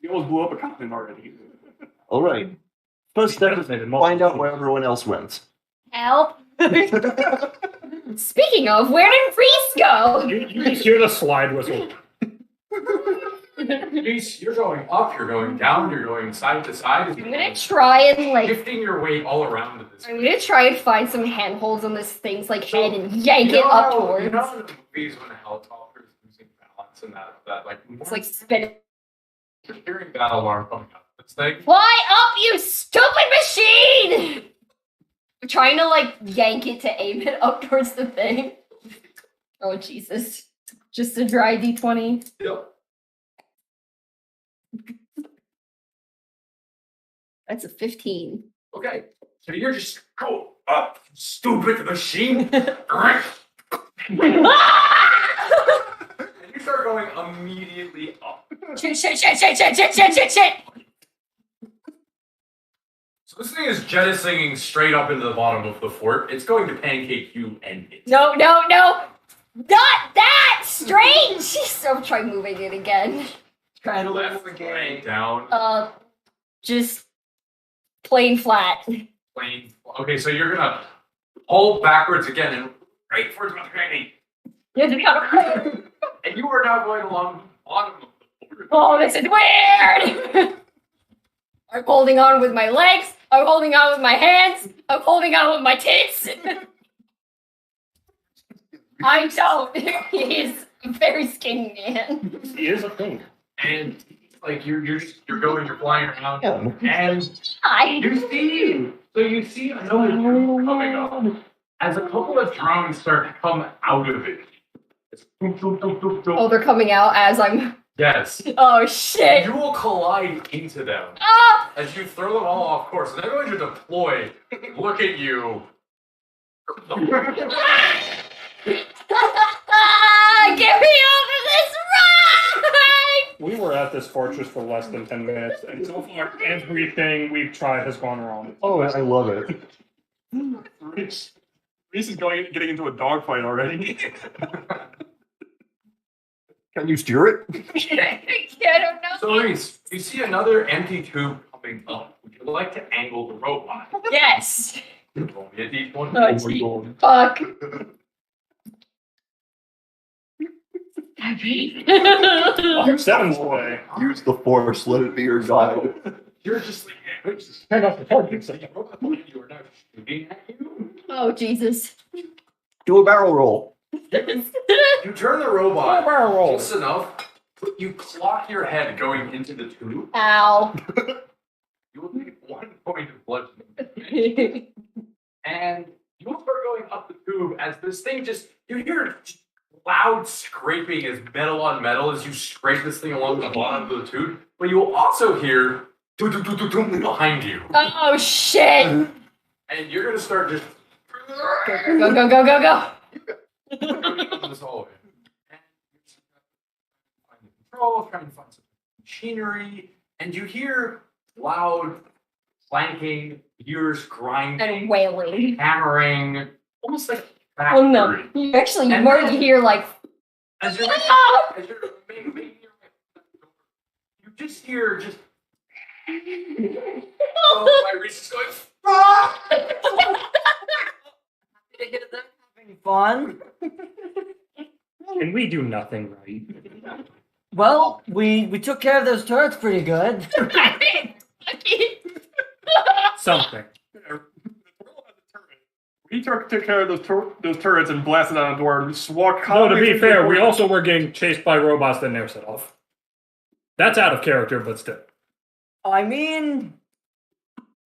You almost blew up a continent already. All right. First step is Devastated find out where everyone else went. Help. Speaking of, where did Reese go? You just hear the slide whistle. Reese, you're going up, you're going down, you're going side to side. I'm gonna try and Shifting your weight all around to this. I'm gonna try and find some handholds on this thing's head and yank it up towards. You know in the movies when a helicopter is losing balance and that like It's like spinning. you're hearing that alarm coming up. This thing. Fly up, you stupid machine! I'm trying to yank it to aim it up towards the thing. Oh Jesus! Just a dry D20. Yep. That's a 15. Okay. So you're just go up, stupid machine. And you start going immediately up. Shit, shit, shit, shit, shit, shit, shit, shit, shit. So this thing is jettisoning straight up into the bottom of the fort. It's going to pancake you and it. No, no, no! Not that! Straight! I'm trying moving it again. Trying to Left, live again. right, down, Just plain flat. plane. Okay, so you're gonna pull backwards again and right towards my granny. You have to come. And you are now going along the bottom of the board. Oh, this is weird. I'm holding on with my legs. I'm holding on with my hands. I'm holding on with my tits. I don't. He's a very skinny man. He is a thing. And like you're flying around, and Hi. you see another drone coming up as a couple of drones start to come out of it. It's boom, boom, boom, boom, boom. Oh, they're coming out as I'm. Yes. Oh shit. You will collide into them Ah! as you throw them all off course. And they're going to deploy. Look at you. Get me over this ride! We were at this fortress for less than 10 minutes, and so far everything we've tried has gone wrong. Oh, I love it. Reese is getting into a dogfight already. Can you steer it? I don't know. So, Reese, you see another empty tube coming up. Would you like to angle the robot? Yes. Roll me a D20. Oh, gee. Fuck. Seven's away. Use the force, let it be your guide. You're just like, Turn off the target. the robot behind you are now shooting at you. Oh, Jesus. Do a barrel roll. You turn the robot Barrel roll. close enough, but you clock your head going into the tube. Ow. You will take 1 point of bludgeoning. And you will start going up the tube as this thing you hear loud scraping as metal on metal as you scrape this thing along the bottom of the tube, but you will also hear behind you. Oh, shit. And you're going to start just Go, go, go, go, go. going into this hallway. And you're trying to find the control, trying to find some machinery, and you hear loud clanking, gears grinding, And wailing. hammering, almost like a Oh, no. factory. You actually, And more then- you hear, like, As you're ah! making your way to the door, you just hear oh, my Reese is going. "Ah!" Having fun. And we do nothing right. Well, we took care of those turrets pretty good. Something. He took care of those turrets and blasted on the door and just walked. No, to be fair, we all. also were getting chased by robots that never set off. That's out of character, but still. I mean,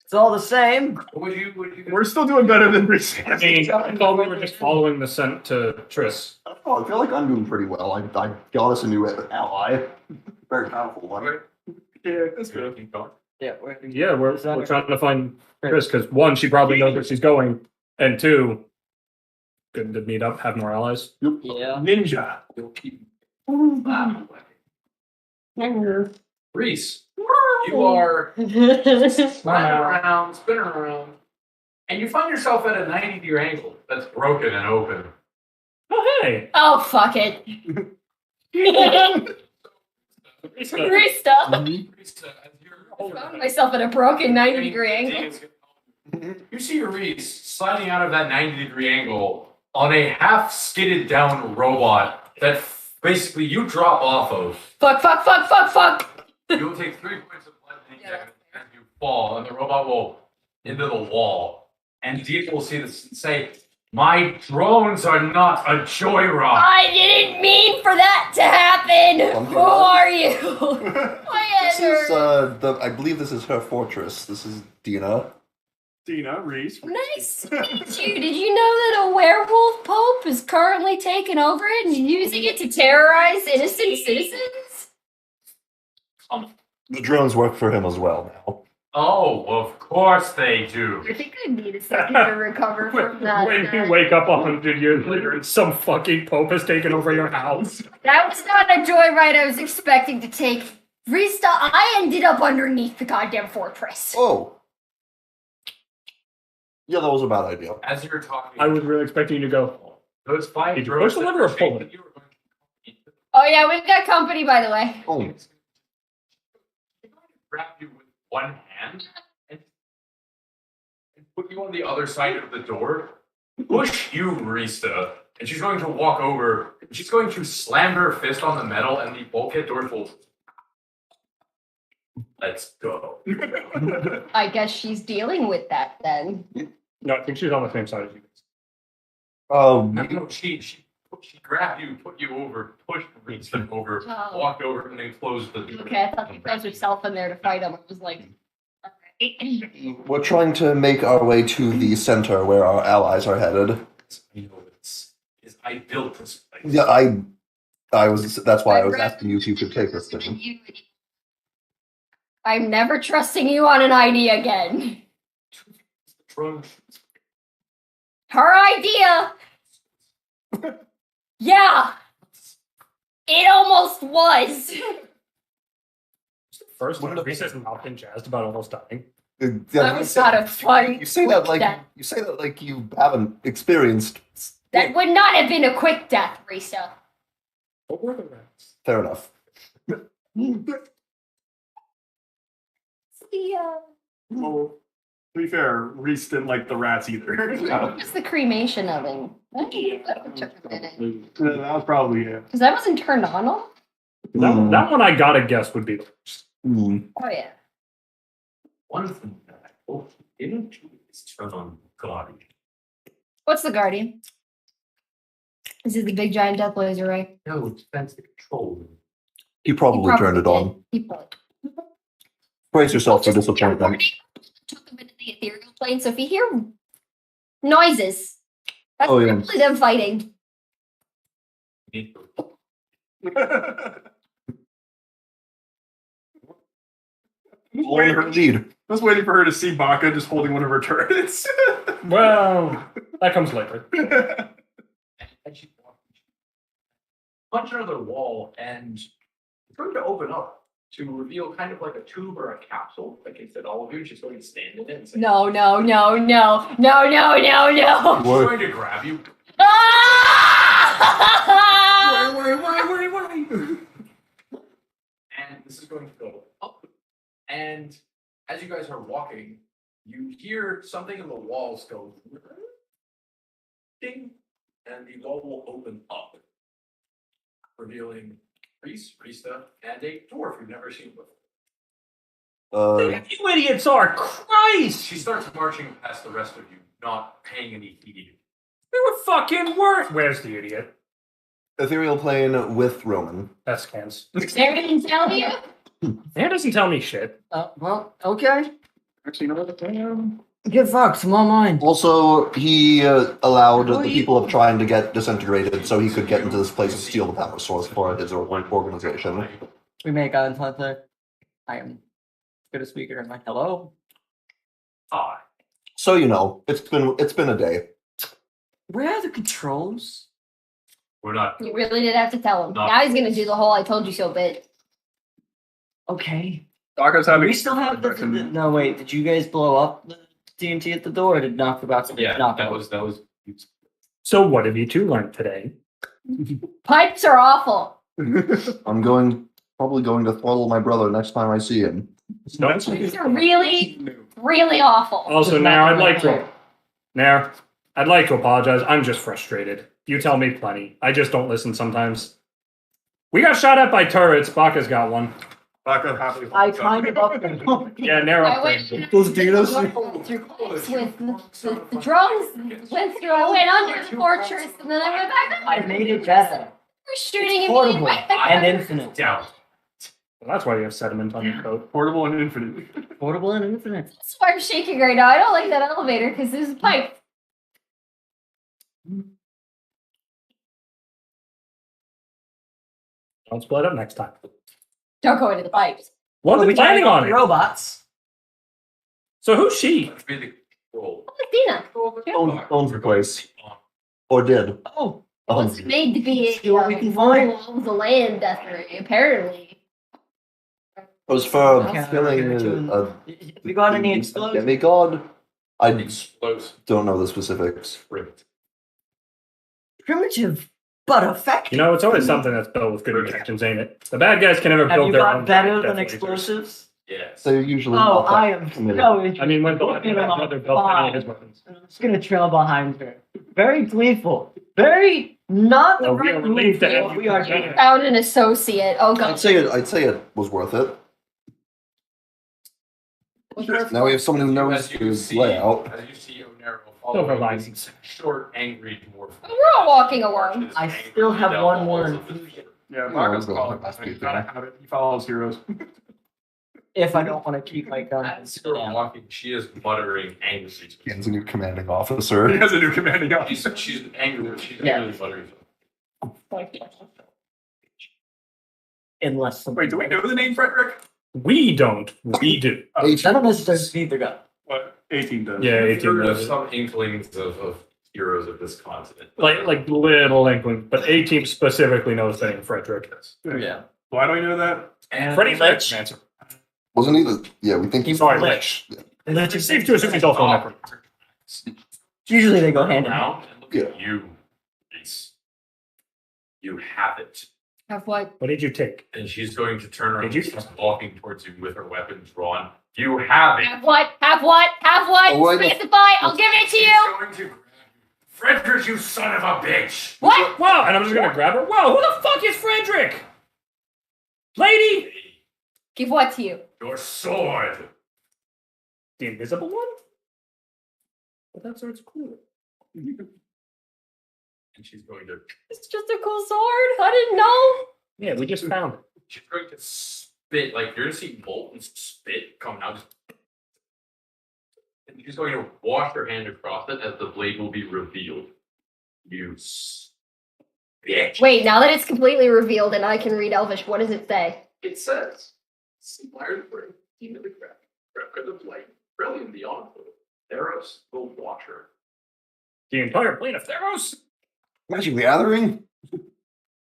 it's all the same. Would you We're still doing better than Reese. I mean, I thought we were just following the scent to Triss. Oh, I feel like I'm doing pretty well. I got us a new ally. Very powerful one. Yeah, that's good. Yeah, Yeah, we're trying to find Triss, because one, she probably knows where she's going, and two, good to meet up, have more allies. yeah. Ninja. You'll keep Reese, you are spinning around, and you find yourself at a 90-degree angle that's broken and open. Oh, hey! Oh, fuck it. Risa. Resta. Reese, as I you're found myself at a broken 90-degree angle. You see Reese sliding out of that 90-degree angle on a half-skidded down robot that basically you drop off of. Fuck, fuck, fuck, fuck, fuck. You will take 3 points of bludgeoning damage as you fall, and the robot will into the wall. And Deep will see this and say, "My drones are not a joyride." I didn't mean for that to happen. Who are you? This is I believe this is her fortress. This is Dina. Dina, Reese. Nice to meet you. Did you know that a werewolf pope is currently taking over it and using it to terrorize innocent citizens? The drones work for him as well now. Oh, of course they do. I think I need a second to recover from that. When you wake up 100 years later and some fucking pope has taken over your house. That was not a joyride I was expecting to take. Rista, I ended up underneath the goddamn fortress. Oh. Yeah, that was a bad idea. As you're talking, I was really expecting you to go, those 5 Did you drones push the that lever or were pull shaking it? you were going to eat them. Oh yeah, we've got company, by the way. Oh. They're going to grab you with one hand and put you on the other side of the door push you, Marista, and she's going to walk over. She's going to slam her fist on the metal, and the bulkhead door will. Let's go. I guess she's dealing with that then. No, I think she's on the same side as you. No, she grabbed you, put you over, pushed Marista over, Oh. walked over, and then closed the door. Okay, I thought you guys herself in there to fight him. I was like, alright. We're trying to make our way to the center where our allies are headed. You know, I built this place. Yeah, I was. That's why I was asking you if you could take this thing. I'm never trusting you on an idea again. Drunk. Her idea. Yeah. It almost was. First, What when the- Reese's mouth been jazzed about almost dying. That was not a fun. You say that quick like death. you haven't experienced. That would not have been a quick death, Risa. What were the rats? Fair enough. Yeah. Well, to be fair, Reese didn't like the rats either. It's the cremation oven. That took a minute. That was probably it. Because I wasn't turned on all. That one I gotta guess would be the worst. Oh yeah. One thing that I hope you didn't do is turn on Guardian. What's the Guardian? This is the big giant death laser, right? No, it's fancy control. He probably turned it on. He probably did. Brace yourself for Just disappointment. teleporting. Took him into the ethereal plane, so if you hear noises, that's Oh, yeah. probably them fighting. Only her lead. I was waiting for her to see Baka just holding one of her turrets. Well, that comes later. And she punch another wall, and it's going to open up to reveal kind of like a tube or a capsule that can fit all of you. She's going to stand in it and say, No, no, no, no, no, no, no, no. She's going to grab you. Ah! And this is going to go up. And as you guys are walking, you hear something in the walls go ding, and the wall will open up, revealing Reese, Rista, and a dwarf you've never seen before. You idiots are Christ! She starts marching past the rest of you, not paying any heed. We were fucking worth. Where's the idiot? Ethereal plane with Roman. That scans. Sarah didn't tell you? That doesn't tell me shit. Well, okay. Actually, no, Get fucked, small mind. Also, he allowed the people of trying to get disintegrated so he could get into this place and steal the power source for his organization. We make eye contact. I am good at speaker. I'm like, hello. Ah, So you know, it's been a day. Where are the controls? we're not. You really did have to tell him. No. Now he's gonna do the whole "I told you so" bit. Okay. Baka's Do having. we still have the no, wait. Did you guys blow up the TNT at the door, or did knock about to Yeah, knock that out? was. So, what have you two learned today? Pipes are awful. I'm probably going to throttle my brother next time I see him. No. These are really, really awful. Also, now I'd like to apologize. I'm just frustrated. You tell me plenty. I just don't listen sometimes. We got shot at by turrets. Baka's got one. Baka happily. I kind of up and Yeah, narrow I went upgrade. Those Dinos? through pipes with the drones went through. I went under the fortress and then I went back up. I made it better. We're shooting at me Portable right back and up. infinite. Down. Well, that's why you have sediment on your coat. Portable and infinite. Portable and infinite. That's why I'm shaking right now. I don't like that elevator because there's a pipe. Don't split up next time. Don't go into the pipes. Wasn't planning on it. Robots. So who's she? Let's be the control. Oh, Dina. Owns the place. Or did. Oh, Was made to be See what we can find. of the land, definitely. Apparently. It was for Okay. killing a we got any explosions? demigod. I Explosive. don't know the specifics. Primitive, but effective. You know, it's always something that's built with good intentions, ain't it? The bad guys can never Have build you their got own better death than lasers. explosives? Yes. They're usually Oh, not that I am committed. so interested. I mean, when the Look at him on brother built any of his fire. weapons. I'm just gonna trail behind her. Very gleeful. Very not the Well, we right are move relieved for to have what you we are come back. doing. Found an associate. Oh god. I'd say it was worth it. Now we have someone who knows As you his see, layout. as you see Onero Silver following lining. this short, angry dwarf. We're all walking along. I still have Down one the more halls of the infusion. Yeah, Yeah, Baka's we'll calling. go. That's He's gotta have it. He follows heroes. If I don't want to keep my gun. As you're walking, she is muttering angrily. to Ken's a new commanding He officer. has a new commanding officer. She's angry. She's Yeah. angrily muttering. Unless Wait, do we know the name Frederick? We don't. We do. Hey, None of us does need the gun. What? 18 does. Yeah, You've 18 heard of does. some inklings of heroes of this continent. Like little inkling, but A team specifically knows the name Frederick. Yeah. Why do we know that? And Freddie Lich. Lynch. Wasn't he the? Yeah, we think he's. Sorry, Lich. It's safe to assume he's also a necromancer. Usually they go hand in hand. around and look at you. Reese. You have it. Have what? What did you take? And she's going to turn around. Did you- She's walking towards you with her weapon drawn. You have it. Have what? Have what? Have what? Oh, wait, Specify. I'll give it to She's you. going to grab you. Frederick, you son of a bitch! What? Whoa! And I'm just gonna grab her. Whoa! Who the fuck is Frederick? Lady, Give what to you? Your sword. the invisible one. But that sword's cool. And she's going to. It's just a cool sword. I didn't know. Yeah, we just found it. She's going to spit. Like you're gonna see molten spit coming out. And she's going to wash her hand across it as the blade will be revealed. You bitch. Wait, now that it's completely revealed and I can read Elvish, what does it say? It says, "Inspire the brain, demon the crack, crack of the blade, brilliant beyond Theros will wash her." The entire plane of Theros. Magic the Gathering.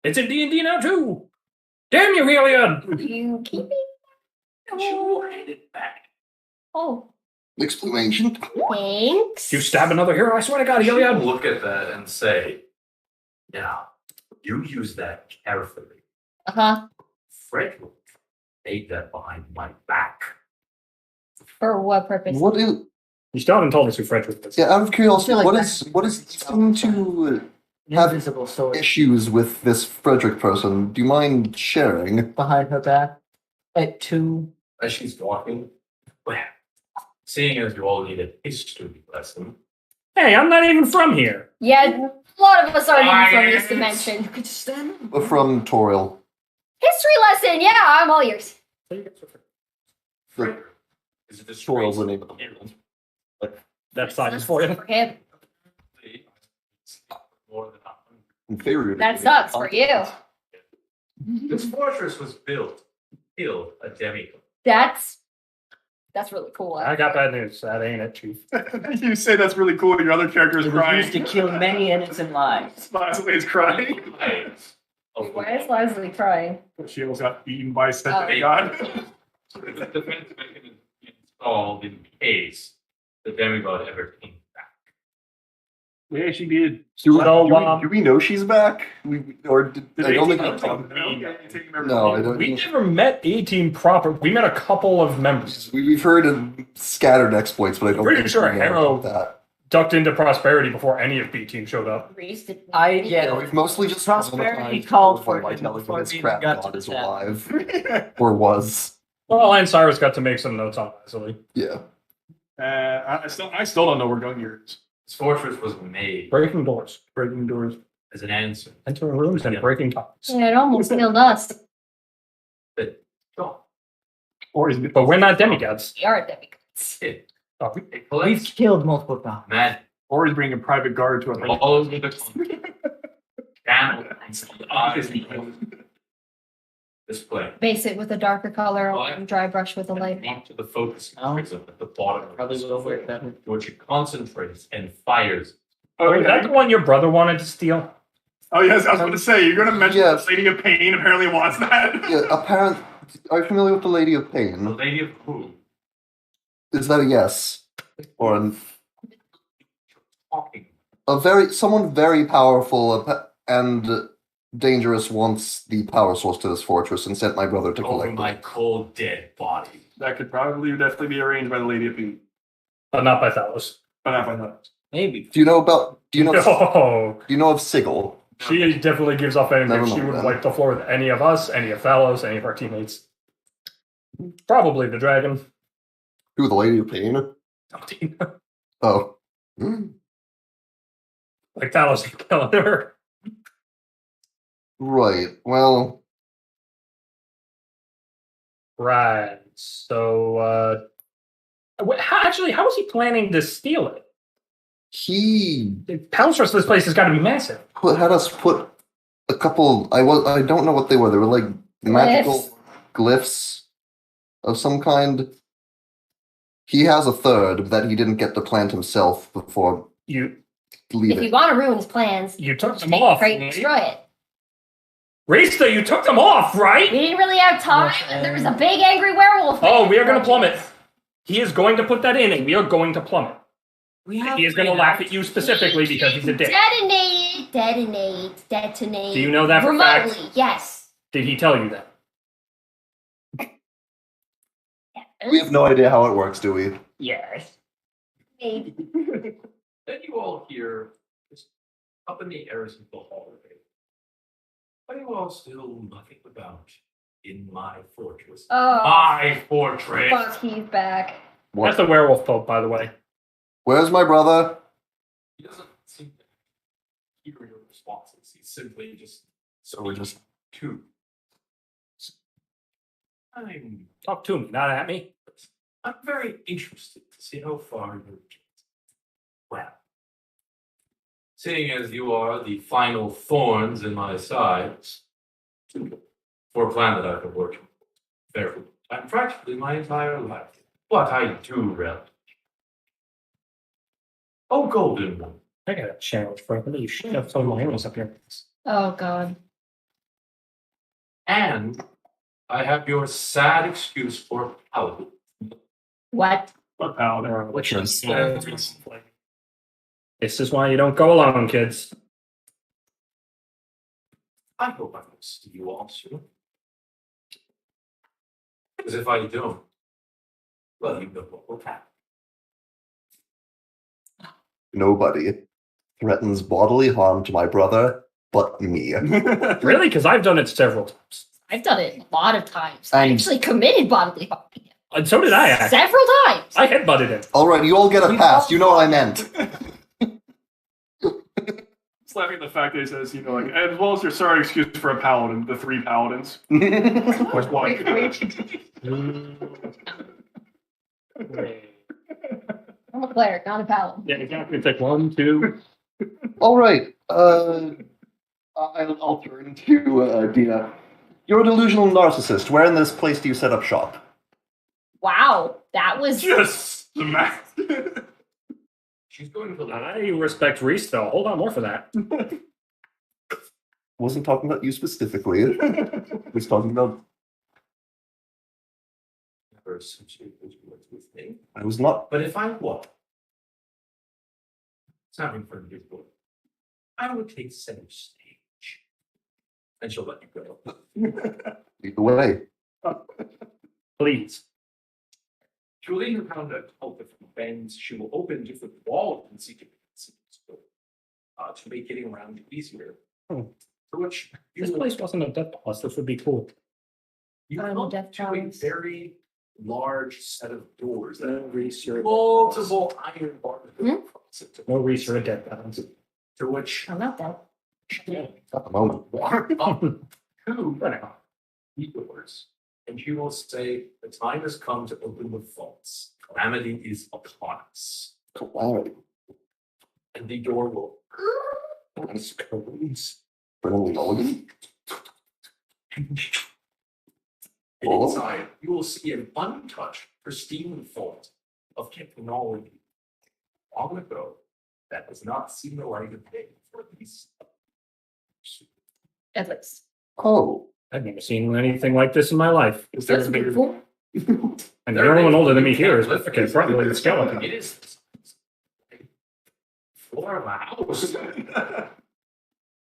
It's in D&D now too. Damn you, Heliod! You keep it? And she will hand it back. Oh, Exclamation. thanks. You stab another hero, I swear to God, She will Heliod. look at that and say, "Now, you use that carefully. Uh-huh. Frederick made that behind my back." For what purpose? What is? You still haven't told us who Frederick is. Yeah, out of curiosity, I feel like what is seem to have Invisible sword issues with this Frederick person? Do you mind sharing? behind her back. At 2. As she's walking, well, seeing as you all need a history lesson, Hey, I'm not even from here. Yeah, a lot of us aren't even from this Science. dimension. Could you stand? From Toriel. History lesson. Yeah, I'm all ears. Frederick is a disgrace. Toriel's the name of the world. That side is for you. For him. More than 100. Inferior. to That the sucks for you. This fortress was built to kill a demigod. That's really cool. I got bad news. That ain't it, Chief. You say that's really cool, and your other character is It was used to crying. kill many innocent lives. Leslie is crying. Lives of Why is Leslie crying? She almost got eaten by said Oh. god. the defense mechanism installed in case the demigod ever came back. We actually did. Do, So, do we know she's back? I don't think. No, I don't. We never met A-Team proper. We met a couple of members. We've heard of scattered exploits, but I don't Pretty think sure we know Harrow- about that. Ducked into prosperity before any of B-Team showed up. Reese did- Yeah. We've mostly just Prosperity traumatized called for by him telling before his we crap got to god the is chat. alive. Or was. Well, and Cyrus got to make some notes on Leslie. Yeah. I still don't know where Gungnir is. This fortress was made Breaking doors. Breaking doors. as an answer. Entering rooms and breaking tops. Yeah, it almost killed us. Oh, Or is But we're not demigods. We are demigods. it. Oh, we- It We've collects killed multiple gods. magic or is bringing a private guard to a all over the country. Channel the eyes and display. Base it with a darker color and dry brush with a light. Up to the focus Oh. prism at the bottom of Probably the will work square, better. which it concentrates and fires. Oh, is that the one your brother wanted to steal? Oh yes, I was going to say you're going to mention Yes. the Lady of Pain. Apparently wants that. Yeah, are you familiar with the Lady of The Pain? Lady of who? Is that a yes? Or Talking. someone very powerful and dangerous wants the power source to this fortress and sent my brother to Over collect my it. cold dead body. That could probably definitely be arranged by the Lady of Bean. But not by Thalos. But not by that. Maybe. Do you know No. of Sigil? She definitely gives off energy. Never She mind would then. wipe the floor with any of us, any of Thalos, any of our teammates. Probably the dragon. Who, the Lady of Pain? Oh. Like Talos ain't killing her. Right. Well, Right. So, how is he planning to steal it? he The pound source of this place has got to be massive. had us put a couple. I don't know what they were. They were like magical glyphs of some kind. He has a third that he didn't get to plant himself before You If you want to ruin his plans, took them take off. right and destroy it. Rista, you took them off, right? We didn't really have time. There was a big angry werewolf. Oh, there. we are going to plummet. He is going to put that in, and we are going to plummet. We have He is going to laugh at you specifically because he's a dick. Detonate. Do you know that for fact? Remotely, yes. Did he tell you that? We have no idea how it works, do we? Yes. Maybe. Then you all hear just up in the airs of the hallway. Are you all still nothing about in my fortress? Oh, My fortress. fuck, he's back. That's the werewolf pope, by the way. Where's my brother? He doesn't seem to hear your responses. He's simply just So we're just two. I'm Talk to me, not at me. very interested to see how far you're get. Well, seeing as you are the final thorns in my sides, for a plan that I've been working there and practically my entire life. But I do relish. Oh, golden one. I got a challenge for you. You should have told my animals up here. Oh, God. And I have your sad excuse for paladin. What? What paladin? Which is This is why you don't go alone, kids. I hope I will see you all soon. Because if I don't, well, you know what will happen. nobody threatens bodily harm to my brother but me. Really? Because I've done it several times. I've done it a lot of times. I And- actually committed bodily harm to him. And so did I, actually. Several times. I headbutted him. All right, you all get a pass. You know what I meant. Just laughing at the fact that he says, you know, like, as well as your sorry excuse for a paladin, the three paladins. Which one? I'm a cleric, not a paladin. Yeah, exactly. It's like 1, 2. All right. I'll turn to Dina. You're a delusional narcissist. Where in this place do you set up shop? Wow, that was Just the math. She's going to I respect Reese, though. Hold on more for that. Wasn't talking about you specifically. Was talking about. never associate those words with me. I was not. But if I was, sounding for your book, I would take center stage. And she'll let you go. Lead the way. Please. She will lead you around a cult of bends. She will open different walls and see different secrets to make getting around easier. Hmm. For which you This will, place wasn't a death boss. This would be cool. you I'm come death to a palace. very large set of doors that Reese, you're a multiple iron bars No Reese, you're a death balance. to which I'm not that. At the moment. walk up to For now. the doors, and you will say, the time has come to open the vaults. Calamity is upon us. Calamity. And the door will That's codes. Brennan Mulligan. and Oh. inside you will see an untouched, pristine vault of technology long ago that has not seen the light of day for these. At least. Oh. I've never seen anything like this in my life. Is there That's a bigger? beautiful. And the only one older than me here is okay, probably the skeleton. It is floor of a house.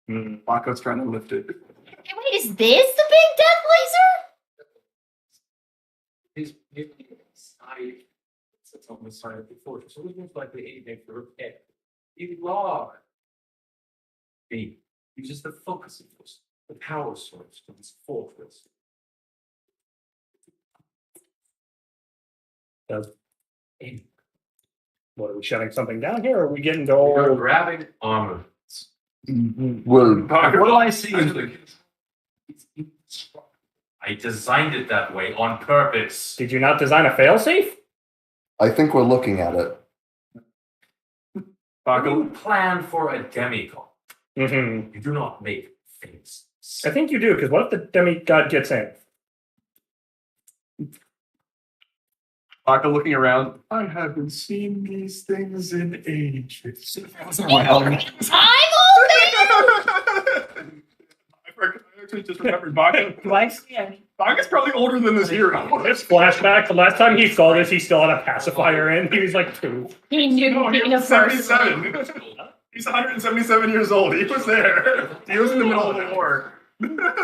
Hmm. Bako's trying to lift it. Hey, wait, is this the big death laser? his side sits on the side of the fortress. So it looks like the aiming for repair. He large. B uses the focusing force, the power source to this fortress. Does And what are we shutting something down here? Or are we getting to we are all? grabbing armaments. Well, What do I see? Actually, I designed it that way on purpose. Did you not design a failsafe? I think we're looking at it. You plan for a demigod. Mm-hmm. You do not make things. I think you do, because what if the demigod gets in? Baka looking around. I haven't seen these things in ages. I'm open! I actually just remembered Baka. Do I see any? Baka's probably older than this hero. This flashback, the last time he saw this, he still had a pacifier in. He was like 2. He knew No, he being was a person. 77. He's 177 years old. He was there. He was in the middle of the war.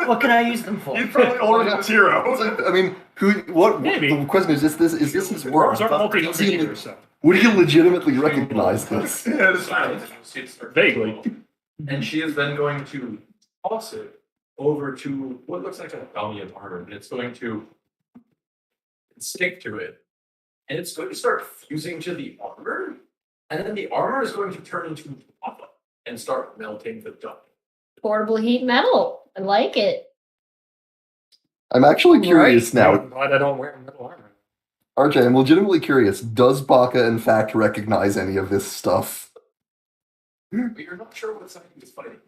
What can I use them for? He's probably older than this hero. It's like, I mean, who? What? Maybe. The question is this his work? Dwarves aren't multi-hundred so. Would he legitimately recognize this? Yeah, it's fine. Vaguely. And she is then going to toss it over to what looks like a dummy of armor, and it's going to stick to it. And it's going to start fusing to the armor, and then the armor is going to turn into lava and start melting the dummy. Portable heat metal. I like it. I'm actually curious now. I'm glad I don't wear metal armor. RJ, I'm legitimately curious. Does Baka in fact recognize any of this stuff? But you're not sure what side he was fighting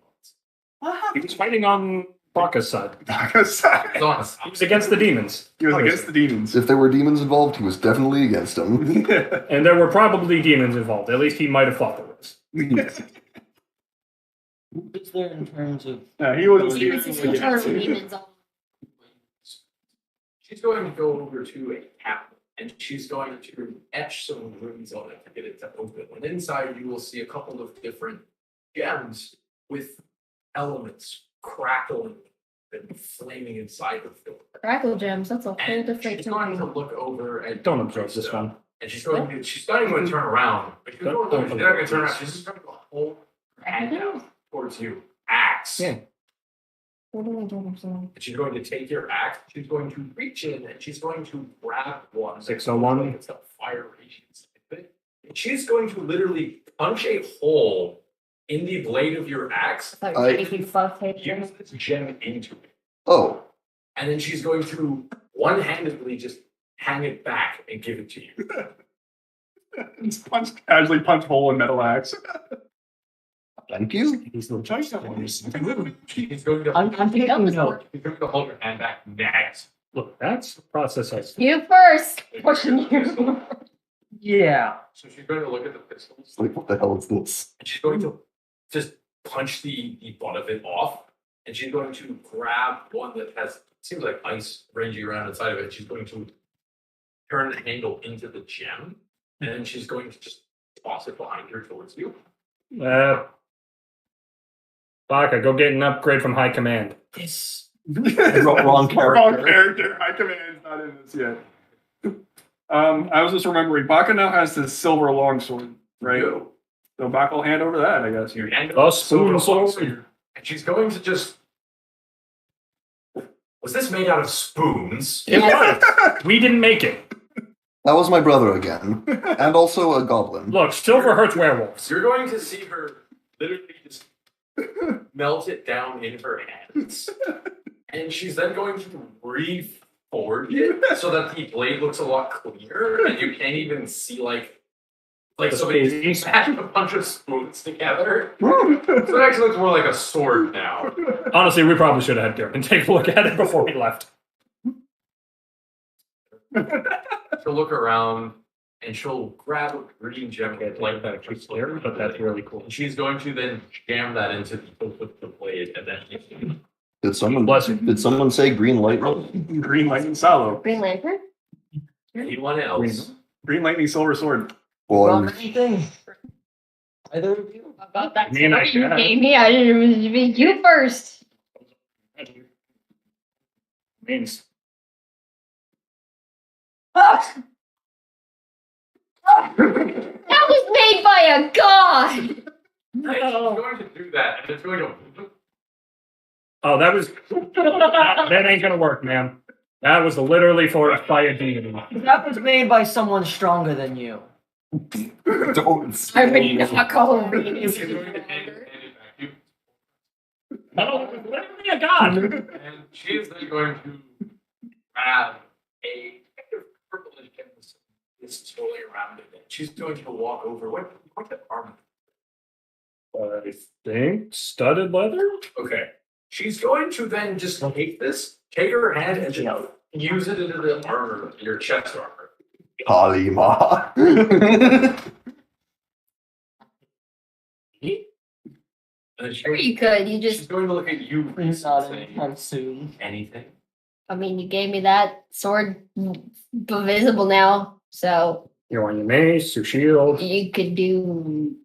on. He was fighting on Baka's side. Baka's side. It's on his He was against the demons. He was against the demons. If there were demons involved, he was definitely against them. And there were probably demons involved. At least he might have thought there was. What's there in terms of? He was. Demons is eternal demons. She's going to go over to a cabinet, and she's going to etch some runes on it to get it to open. And inside, you will see a couple of different gems with elements crackling and flaming inside of them. Crackle gems. That's a whole And different she's going to thing. look over and Don't observe this one. And she's going to. She's not even going to turn around. But she's not going to turn around. She's just going to hold her hand out towards you. Axe. Yeah. What do I do? And she's going to take your axe. She's going to reach in and she's going to grab one. 601. It's got fire radiance. And she's going to literally punch a hole in the blade of your axe. I thought you were making fuck tape. Use this gem into it. Oh, And then she's going to one-handedly just hang it back and give it to you. Casually punch hole in metal axe. thank you. These little choice She's going to, I'm taking note. she's going to hold your hand back next. Look, that's the process I You first. Pushing you. Yeah. So she's going to look at the pistols. It's like, what the hell is this? And she's going to just punch the butt of it off. And she's going to grab one that has, seems like ice ranging around inside of it. She's going to turn the handle into the gem. And then she's going to just toss it behind her towards you. Baka, go get an upgrade from high command. This. Wrong character. Wrong character. High command is not in this yet. I was just remembering, Baka now has this silver longsword, right? You. So Baka will hand over that, I guess. Your hand Oh, silver spoon sword. And she's going to just. Was this made out of spoons? It was. We didn't make it. That was my brother again. And also a goblin. Look, silver hurts werewolves. You're going to see her literally just melt it down in her hands. And she's then going to reforge it so that the blade looks a lot cleaner and you can't even see like The somebody spoons. smashed a bunch of spoons together. So it actually looks more like a sword now. Honestly, we probably should have had Derp and take a look at it before we left. She'll look around and she'll grab a green gem Like that actually clear, but that's really cool. and she's going to then jam that into the tip of the blade and then Did someone Bless you. Did someone say green light? Green Lightning Salo. Green Lantern? anyone else. Green Lightning Silver Sword. Well, Anything? Either of you? About that Me and I sword you should. gave me, I didn't be you first. Means That was made by a god! She's going to do that, and it's going to go. Oh, that was that ain't gonna work, man. That was literally forced by a demon. That was made by someone stronger than you. Don't. I mean, not all It's going to hand it back to you. No, it was literally a god. And she is then going to grab a kind of purplish canvas that's slowly around it. And she's going to walk over. What the armor? I think studded leather. Okay. She's going to then just take this, take her hand, and just use it into the armor, your chest armor. Kalima. And then Sure you could, you she's just, going to look at you, Reese, Not and say, anytime soon. anything. I mean, you gave me that sword visible now, so You want your mace, your shield. you could do.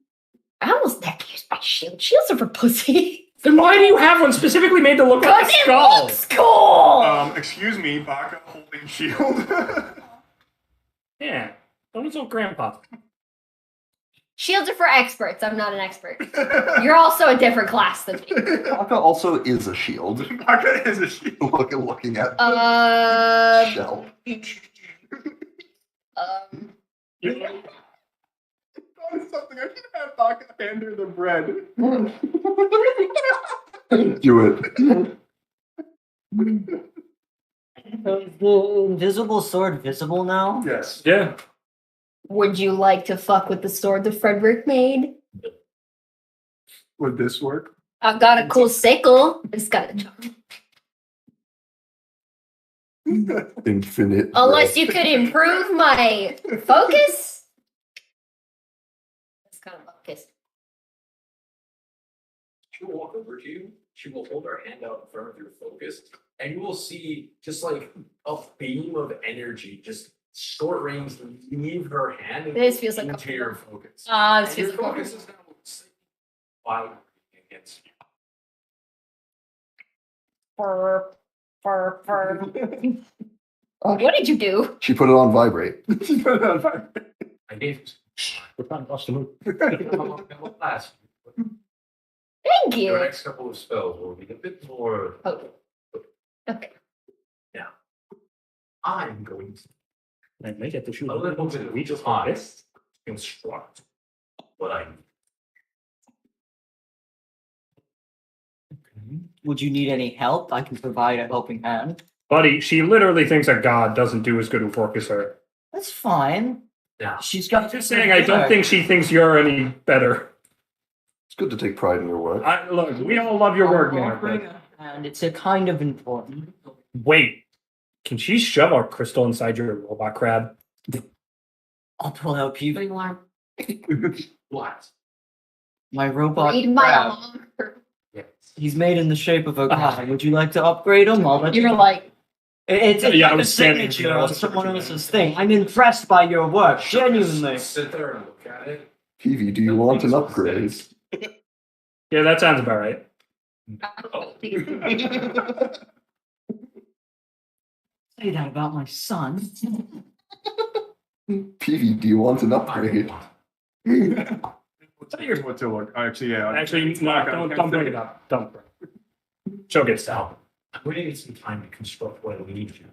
I almost never use my shield. Shields are for pussy. Then why do you have one specifically made to look like Because a it skull? looks cool! Excuse me, Baka holding shield. Yeah, that was old grandpa. Shields are for experts. I'm not an expert. You're also a different class than me. Baka also is a shield. Baka is a shield. Looking at shell. That is something I should have Baka hand her the bread. Do it. Is the invisible sword visible now? Yes. Yeah. Would you like to fuck with the sword that Frederick made? Would this work? I've got a cool sickle. It's got a charm. Infinite. Unless you could improve my focus. That's kind of focus. She will walk over to you. She will hold her hand out in front of your focus, and you will see just like a beam of energy, just short range, leave her hand and This feels like into your focus. This And feels your like focus is now vibrating against you. Fur. Oh, what did you do? She put it on vibrate. I gave We're trying to bust a move. you last. Thank Your you. next couple of spells will be a bit more. Oh. Okay. I'm going to And they get to shoot a little bit of we just time this. instruct what I need. Would you need any help? I can provide a helping hand. Buddy, she literally thinks a god doesn't do as good of work as her. That's fine. Now, She's got. Just saying, I don't think she thinks you're any better. It's good to take pride in your work. Look, we all love your work, man. Offering a hand. It's a kind of important. but wait, can she shove a crystal inside your robot crab? I'll pull out What do you. you want? what? My robot. Read my crab. armor. Yes. He's made in the shape of a god. Would you like to upgrade him? I'll let you. You're like, It's a Yeah, I kind of was standing signature there. on someone else's thing. I'm impressed by your work, genuinely. Just sit there and look at it. Peavy, do you want an upgrade? Yeah, that sounds about right. Say that about my son. Peavy, do you want an upgrade? Here's what to look. Actually, yeah. Actually, no, don't bring it up. Don't bring it up. She'll get stout. I'm going to need some time to construct what I need to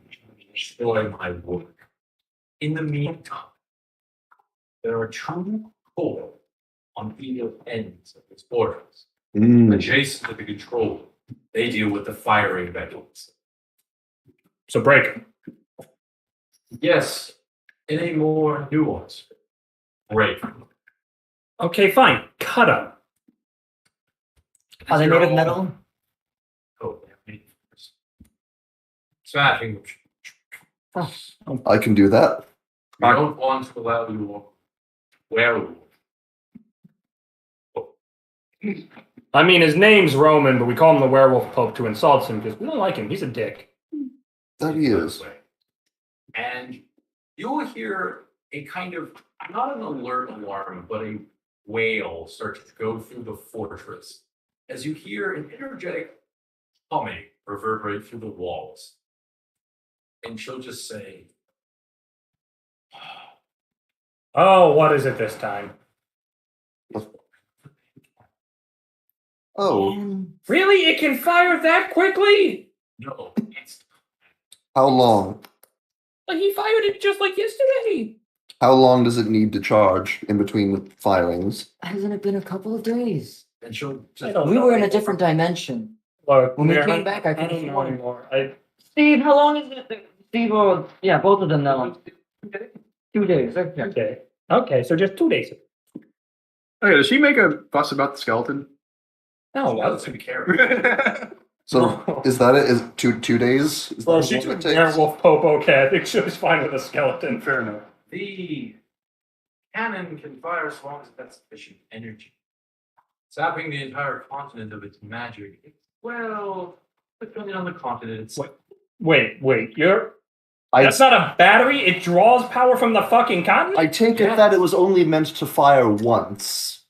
destroy my work. In the meantime, there are two core on either ends of this fortress. Adjacent to the control, they deal with the firing vehicles. So break it. Yes, in a more nuanced way. Okay, fine. Cut them. Are they made of metal? Oh, they're made of smashing. I can do that. I don't want to allow you werewolf. I mean, his name's Roman, but we call him the Werewolf Pope to insult him because we don't like him. He's a dick. That he is. And you'll hear a kind of, not an alert alarm, but a wail start to go through the fortress as you hear an energetic humming reverberate through the walls. And she'll just say, Oh, what is it this time? Oh, Really? It can fire that quickly? No, it's how long? Like he fired it just like yesterday. How long does it need to charge in between firings? Hasn't it been a couple of days? and she'll I just don't We know were in a anymore. different dimension. Look, When we Mayor, came back, I I couldn't don't know afford it. anymore. Steve, how long is it? Steve, or yeah, both of them now. 2 days. Okay. Okay, so just 2 days. Okay, does she make a fuss about the skeleton? No, well, it's gonna care. So is that it? Is it 2 days? Is Well, that she's how long a it takes? werewolf popo cat. I think she was fine with a skeleton. Fair enough. The cannon can fire as long as it has sufficient energy. Sapping the entire continent of its magic. Well, depending on the continent, it's Wait, you're. I, That's not a battery. It draws power from the fucking continent. I take it that it was only meant to fire once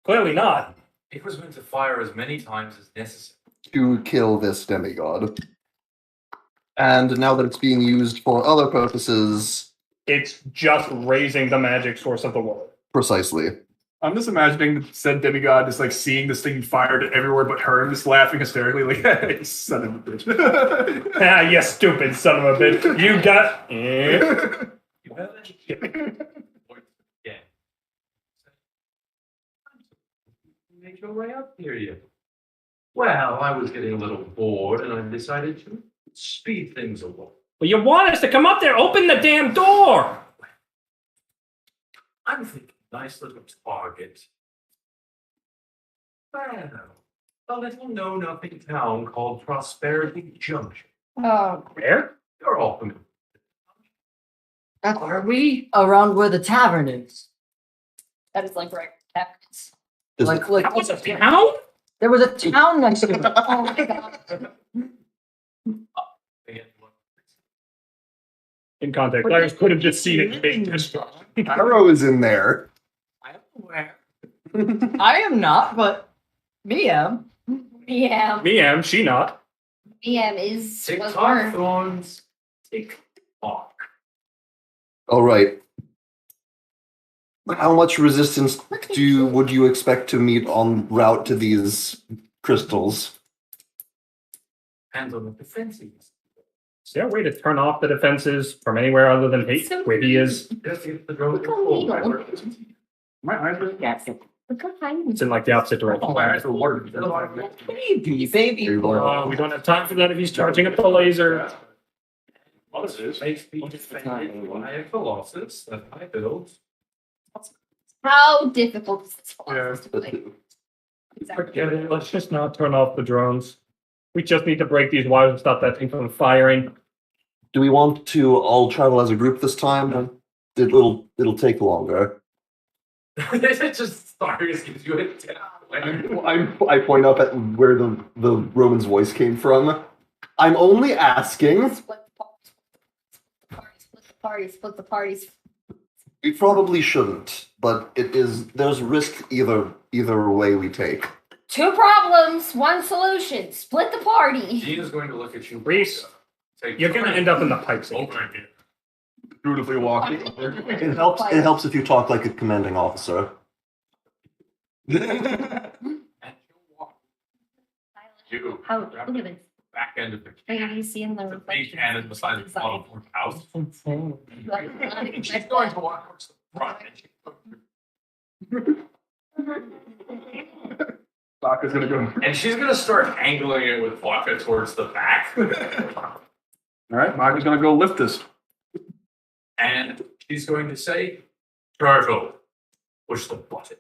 Clearly not. It was meant to fire as many times as necessary. to kill this demigod. And now that it's being used for other purposes, It's just raising the magic source of the world. precisely. I'm just imagining said demigod just like seeing this thing fired everywhere but her and just laughing hysterically like, hey, son of a bitch. Ah, you stupid son of a bitch. You got. You have that shit. Yeah. Make your way up here yet? Well, I was getting a little bored and I decided to speed things along. Well, you want us to come up there? Open the damn door. I'm thinking nice little target. Well, a little know-nothing town called Prosperity Junction. Oh, Where? You're all familiar. Are we around where the tavern is? that is like right. Cabinets. Does Like, it- like That was a town? there was a town next to it. Oh my god. In context, Lars could have just seen it being destruction. Arrow is in there. I'm aware. I am not, but me am. BM. Me am, she not. BM is Tick was tock, worth. thorns. Tick tock. All right. How much resistance would you expect to meet en route to these crystals? Depends on the defenses. Is there a way to turn off the defenses from anywhere other than where he is? Just if the drone Look how legal. My eyes are Yes. Look how tiny. It's in like the opposite direction. my eyes are watered. Baby. We don't have time for that if he's charging up the laser. Others may be defended by a colossus that I built. How difficult is this for Yeah. us to play? Exactly. Forget it. Let's just not turn off the drones. We just need to break these wires and stop that thing from firing. Do we want to all travel as a group this time? It'll take longer. It just starts gives you a down. I point up at where the Roman's voice came from. I'm only asking. Split the party, split the parties. We probably shouldn't, but there's risk either way we take. 2 problems, 1 solution. Split the party. Gina's going to look at you. Reese, Take You're gonna end up in the pipes. over here. Beautifully walking. It helps if you talk like a commanding officer. And you walk you How, look at this. back end of the Wait, have you seen the the big reflection? cannon beside the bottom of the house. Insane. She's going to walk towards the front. Baka's gonna go. And she's gonna start angling it with vodka towards the back. All right, Baka's gonna go lift this. And she's going to say, Turtle, push the button.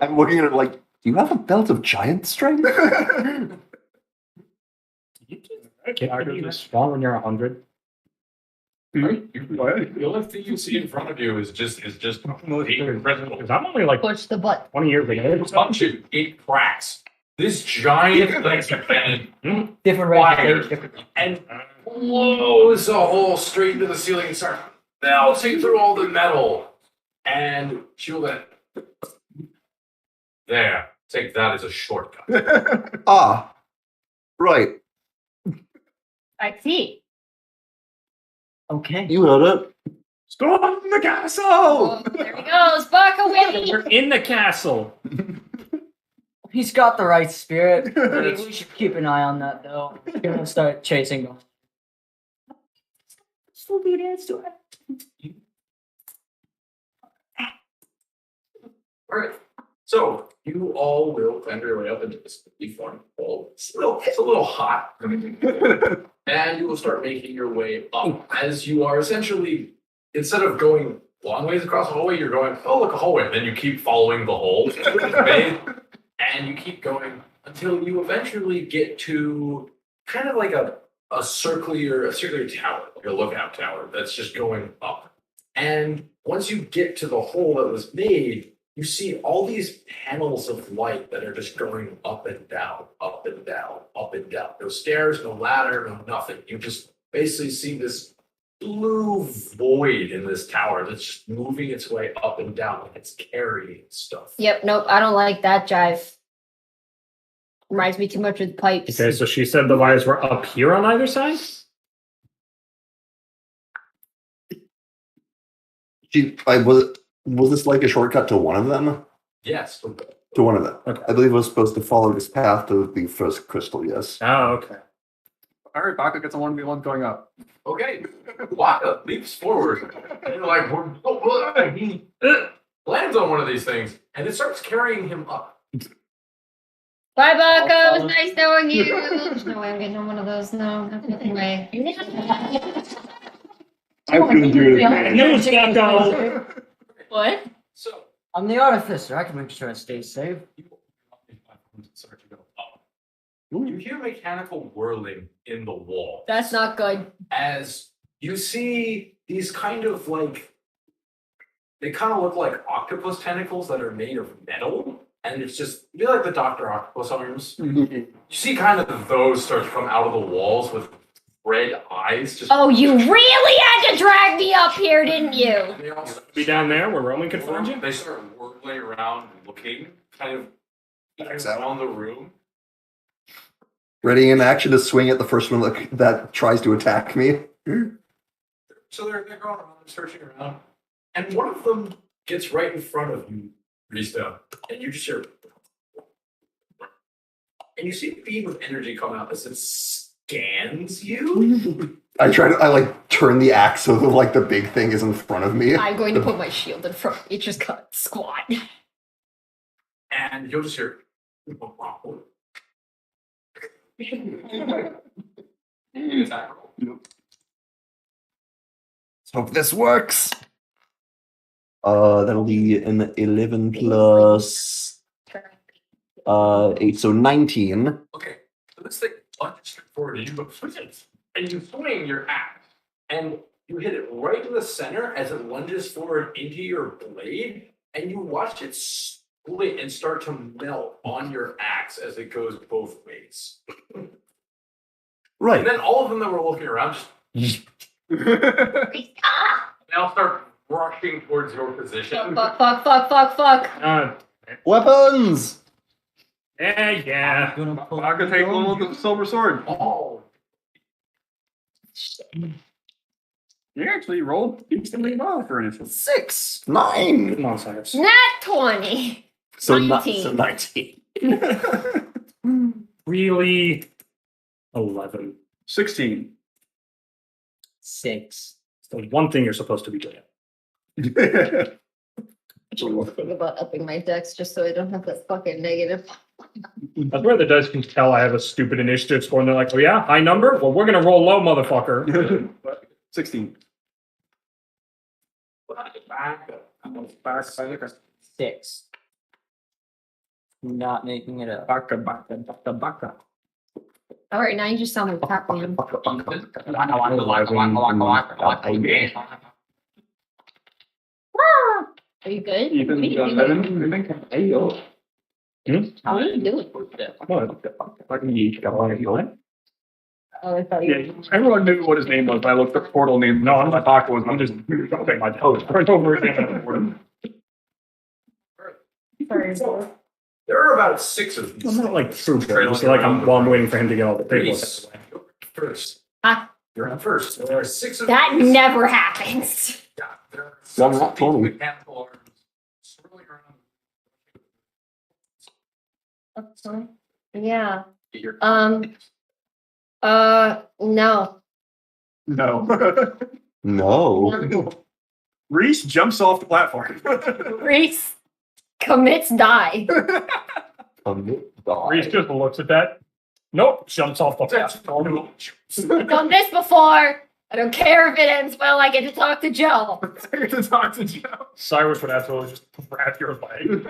I'm looking at it like, do you have a belt of giant strength? Can you just spawn when you're 100? What? The only thing you see in front of you is just Because I'm only like Push the button. 20 years ago. punch it, it cracks. This giant laser cannon Different fires range. and blows a hole straight into the ceiling and starts melting through all the metal. And she'll then there, take that as a shortcut. Ah, right. I see. Okay. You heard it. Storm the castle! Oh, there he goes, Baka Winnie. We're in the castle. He's got the right spirit. We should keep an eye on that, though. We're gonna start chasing him. Still be an answer. Alright. So you all will climb your way up into this deformed hole. It's a little hot. And you will start making your way up as you are essentially, instead of going long ways across the hallway, you're going, oh, look, a hallway. And then you keep following the hole. And you keep going until you eventually get to kind of like a circular tower, like a lookout tower that's just going up. And once you get to the hole that was made, you see all these panels of light that are just going up and down, up and down, up and down. No stairs, no ladder, no nothing. You just basically see this blue void in this tower that's just moving its way up and down like it's carrying stuff. Yep, nope, I don't like that jive. Reminds me too much of the pipes. Okay, so she said the wires were up here on either side? Was this like a shortcut to one of them? Yes. To one of them. Okay. I believe I was supposed to follow this path to the first crystal, yes. Oh, okay. All right, Baka gets a 1v1 going up. Okay. Waka leaps forward. And you're like, he lands on one of these things and it starts carrying him up. Bye, Baka. It was nice knowing you. There's no way I'm getting on one of those. No, no way. I couldn't do it again. No, Scott, What? So I'm the artificer. I can make sure I stay safe. you start to go up. You hear mechanical whirling in the wall. That's not good. As you see these kind of like, they kind of look like octopus tentacles that are made of metal. And it's just, you know, like the Dr. Octopus arms. You see kind of those start to come out of the walls with red eyes. Just Oh, you really had to drag me up here, didn't you? and they all start Be down there where Roman could find you? They start whirling around and looking kind of Backs out. around the room. Ready in action to swing at the first one that tries to attack me. So they're going around, they're searching around. And one of them gets right in front of you, Rista, and you just hear. And you see a beam of energy come out as it scans you. I turn the axe so that like the big thing is in front of me. I'm going to put my shield in front. It just got squat. And you'll just hear. Attack roll. Let's hope this works. That'll be an 11 plus 8, so 19. Okay, so this thing lunges forward, and you go, and you swing your axe, and you hit it right in the center as it lunges forward into your blade, and you watch it split and start to melt on your axe as it goes both ways. Right. And then all of them that were looking around just they all start rushing towards your position. Fuck. Weapons! Yeah. I'm gonna pull Baka take one with the silver sword. Oh, You actually rolled decently well for initiative. 6, 9. Come on, Cyrus. Nat 20. So 19. 19. Really? 11. 16. 6. It's the one thing you're supposed to be doing. Think about upping my dex just so I don't have that fucking negative. That's where the dice can tell I have a stupid initiative score, and they're like, oh yeah, high number? Well, we're going to roll low, motherfucker. 16. back. 6. Not making it up. Baka. All right, now you just sound like Pac-Man. Are you good? Ethan, What are you doing? Evan, I think. Hey, yo. What are you doing? Oh, I thought you Yeah, everyone knew what his name was, but I looked at the portal name. No, I'm not talking was. I'm just dropping my toes right over again. Sorry. There are about 6 of these. I'm not like things true, trailing so like around while I'm waiting for him to get all the paperwork. Reese, first. Ah. You're on first. There are 6 of That these. never happens. Yeah, there are Well, 6 not of these 20. mechanical arms swirling around. Yeah. Your No. No. No. Reese jumps off the platform. Reese commits die. Reese just looks at that. Nope, jumps off the platform. I've done this before. I don't care if it ends well. I get to talk to Joe. I get to talk to Joe. Cyrus would absolutely just grab your leg.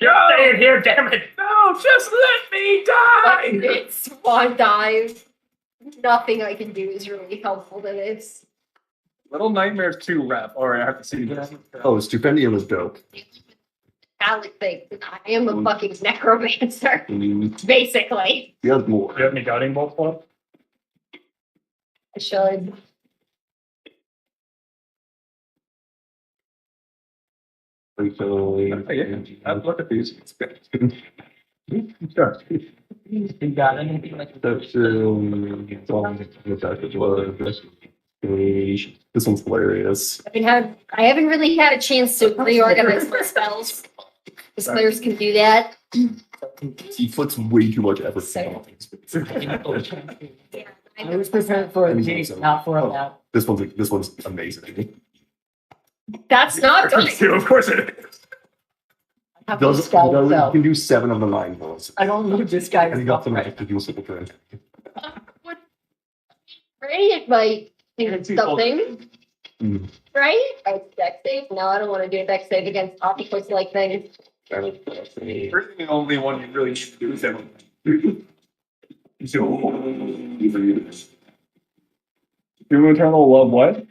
Stay in here, damn it! No, just let me die. It's swan dive. Nothing I can do is really helpful to this. Little Nightmares 2 rap. Alright, I have to see this. Oh, Stupendium is dope. Alec thinks I am a fucking necromancer. Mm, Basically. he has more. Do you have any guiding bolts left? I should. Look at these. You got anything like This one's hilarious. I haven't really had a chance to reorganize my spells. The players can do that. He puts way too much effort. I was prepared for a date, not for a nap. This one's amazing. That's not good. Of course it is. I have Does, this guy you himself. can do 7 of the 9 balls. I don't need this guy. And he got the magic to do a simple turn. Radiant might do something. Mm. Right? Oh, deck save? No, I don't want to do a deck save against octopus like things. Really, the only one you really need to do is everything. Doom Eternal Love what?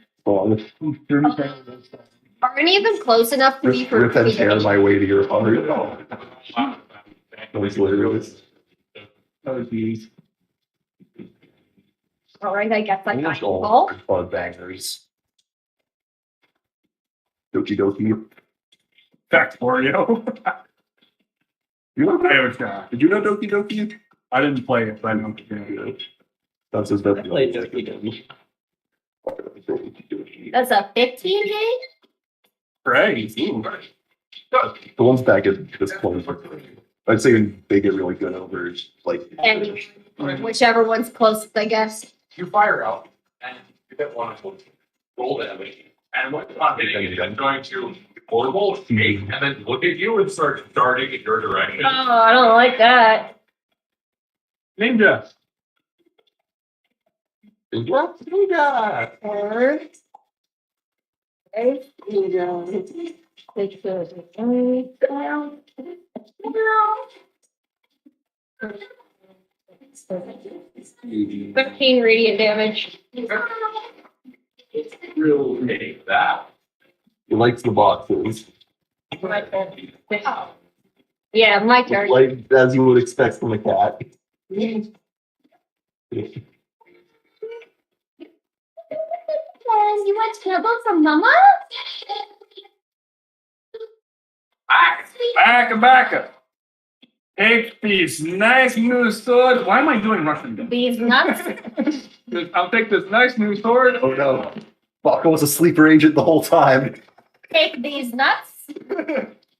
Are any of them close enough to be for Rip and me? tear my way to your heart. That was hilarious. Alright, I guess I got Almost you all all. fun bangers. Doki Doki. Factorio. You know, I have a shot. did you know Doki Doki? I didn't play it, but I know the game. That's his I best. played Doki Doki. That's a 15 game? Great. The ones back at this point, I'd say when they get really good over, like, And whichever one's closest, I guess. You fire out, and you hit one of them. Roll damage. And what you're not hitting it, I'm going to horrible shake and then look at you and start darting in your direction. Oh, I don't like that. Ninja. Thirteen radiant damage. Real take that. he likes the boxes. My turn. Yeah, my turn. Like, as you would expect from a cat. You want trouble from Mama? Back. Take these nice new sword. Why am I doing Russian? These nuts. I'll take this nice new sword. Oh no. Baka was a sleeper agent the whole time. Take these nuts.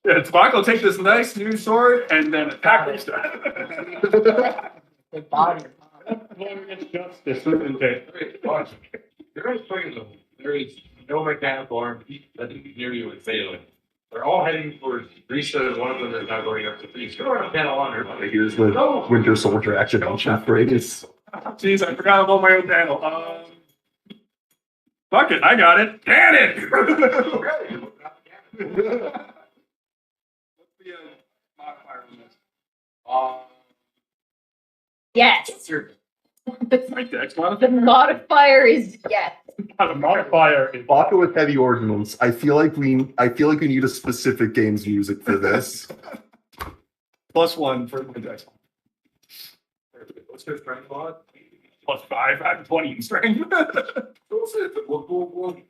Yeah, Tobacco, take this nice new sword and then attack these guys. The body. Justice, isn't it? Watch. There is no mechanical arm that is near you and failing. They're all heading towards Risha. One of them is now going up to Risha. You're on a panel on her. Here's the Winter Soldier activation phrase. Jeez, I forgot about my own panel. Fuck it, I got it. Damn it! What's the modifier on this? Yes. It's your My dex The modifier? modifier is yes. The modifier is Baka with heavy ordnance. I feel like we need a specific games music for this. +1 for my dex. what's your strength mod? +5, I have 20 in strength. We'll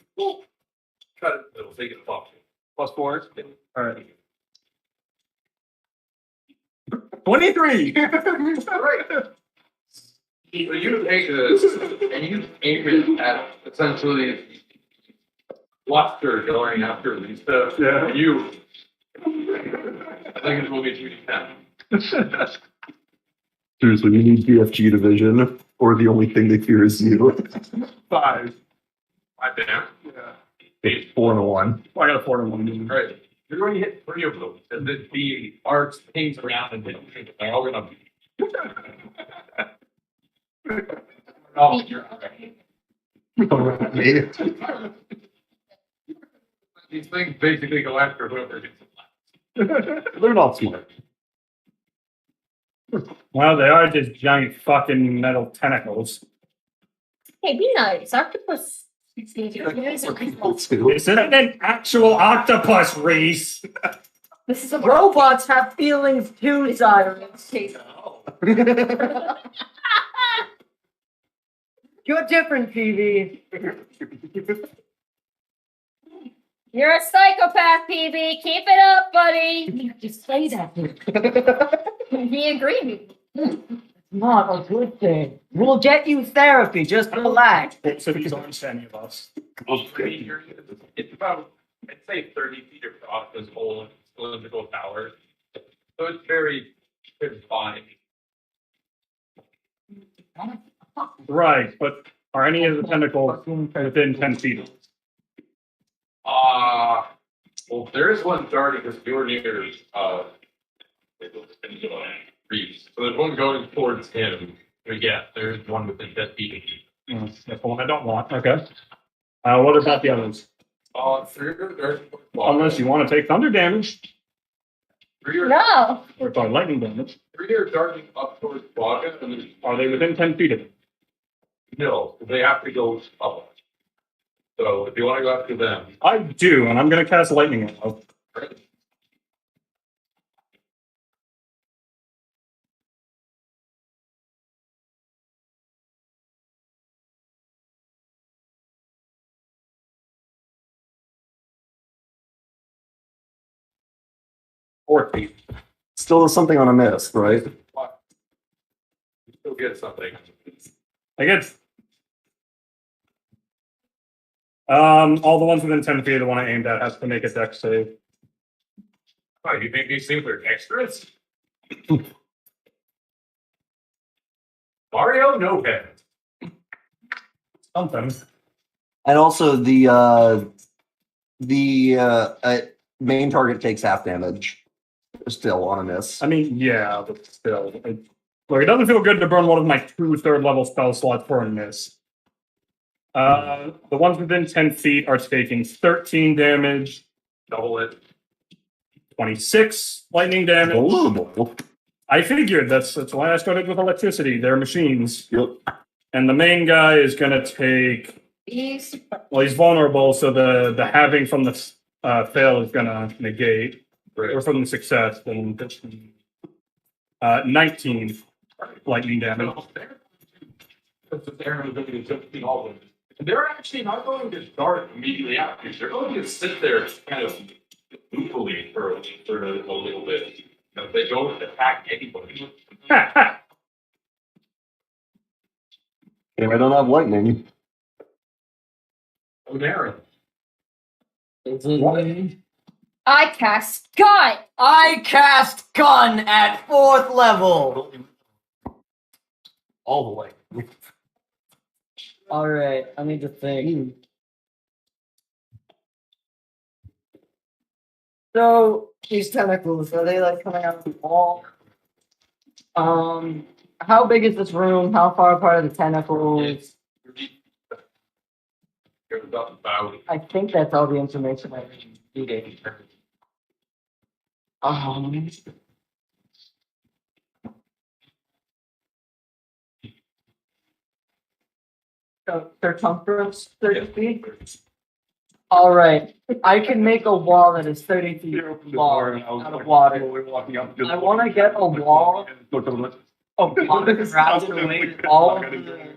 cut it. It'll take it off. +4. Alright. 23! Right. So you take this and you aim it at essentially Luster going after Lisa. Yeah. And you. I think it will be 2d10. Seriously, we need BFG division, or the only thing they fear is you. 5. 5 down. Yeah. 4 and a 1. Well, I got a 4 and 1. Right. You're going to hit 3 of them. And then the arcs pings around and they're all going to. Oh, you're Me? These things basically go after whoever gets it last. They're not smart. Well, they are just giant fucking metal tentacles. Hey, be nice. Octopus. People too. This isn't an actual octopus, Reese. This is a Robots have feelings too, Cyrus. You're different, PV. You're a psychopath, PB. Keep it up, buddy. You just say that. He agreed. Not a good thing. We'll get you therapy. Just relax. So these aren't any of us. It's about, I'd say, 30 feet across this whole cylindrical tower. So it's very confined. Right, but are any of the tentacles within 10 feet? Well, there is one darting because you're near, Reeves. So there's one going towards him. But yeah, there's one within 10 feet. That's the one I don't want. Okay. What about the others? Three are darting towards Unless you want to take thunder damage Three are, No. or sorry, lightning damage. 3 are darting up towards Baga, and there's Are they within 10 feet of it? no, they have to go up. So if you want to go after them, I do, and I'm going to cast lightning arrow. right? Or feet. Still there's something on a miss, right? You still get something. I guess. All the ones within 10 feet of the one I aimed at has to make a dex save. Oh, you think these things are extras? Mario, no head. Something. And also the main target takes half damage. Still on a miss. I mean, yeah, but still. Look, it doesn't feel good to burn one of my 2 third-level spell slots for a miss. The ones within 10 feet are taking 13 damage, Double it. 26 lightning damage. Vulnerable. I figured that's why I started with electricity. They're machines. Yep. And the main guy is going to take. He's Well, he's vulnerable, so the having from the fail is going to negate. Or from the success, then 19 lightning damage. They're actually not going to start immediately after. They're going to sit there kind of goofily for a little bit. They don't attack anybody. And I don't have lightning. Mary. I cast gun. I cast gun at 4th level. All the way. All right, I need to think. So these tentacles, are they like coming out of the wall? How big is this room? How far apart are the tentacles? I think that's all the information I needed. So circumference 30 feet. All right, I can make a wall that is 30 feet long out of water. We're walking up. I want to get a wall of water wrapped away all of the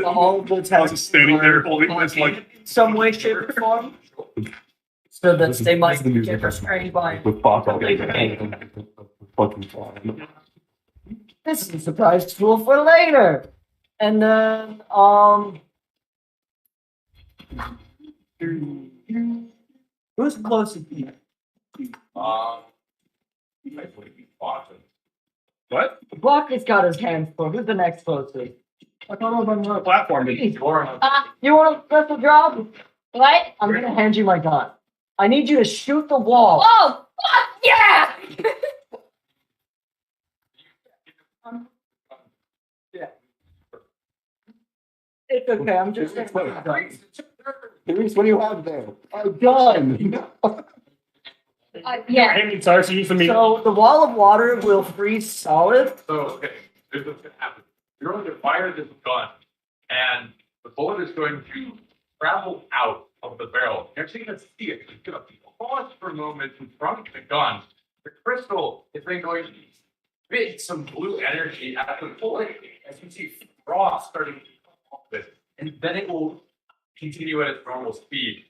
all of the I was tentacles just standing there holding this like in some way, shape, or form, so that they might get restrained by. With Bach, I'll get fucking fine. This is a surprise tool for later. And then, who's closest to you? I believe you fought him. What? Block has got his hands full. Who's the next closest? I thought I was on the platform. You want a special job? What? I'm gonna hand you my gun. I need you to shoot the wall. Oh, fuck yeah! It's okay. I'm just saying. Therese, what do you have there? A gun. Yeah. Amy starts using me. So the wall of water will freeze solid. So, okay, here's what's going to happen. You're going to fire this gun, and the bullet is going to travel out of the barrel. You're actually going to see it. It's going to pause for a moment in front of the gun. The crystal is then going to spit some blue energy at the bullet, as you see frost starting to come off it. And then it will continue at its normal speed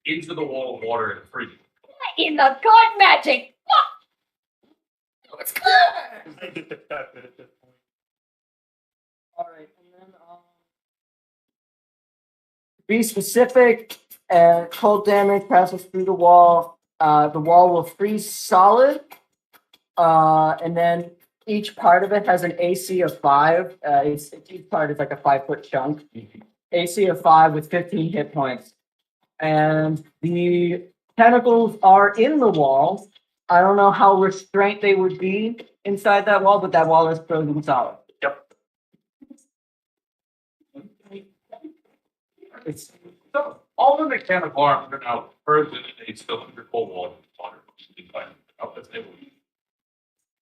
into the wall of water and freeze. In the god magic! Fuck! It's good! All right, and then be specific. Cold damage passes through the wall. The wall will freeze solid, and then each part of it has an AC of 5. Each part is like a 5-foot chunk. AC of 5 with 15 hit points, and the tentacles are in the wall. I don't know how restrained they would be inside that wall, but that wall is frozen solid. So all the mechanical arms are now frozen in a cylindrical wall of water.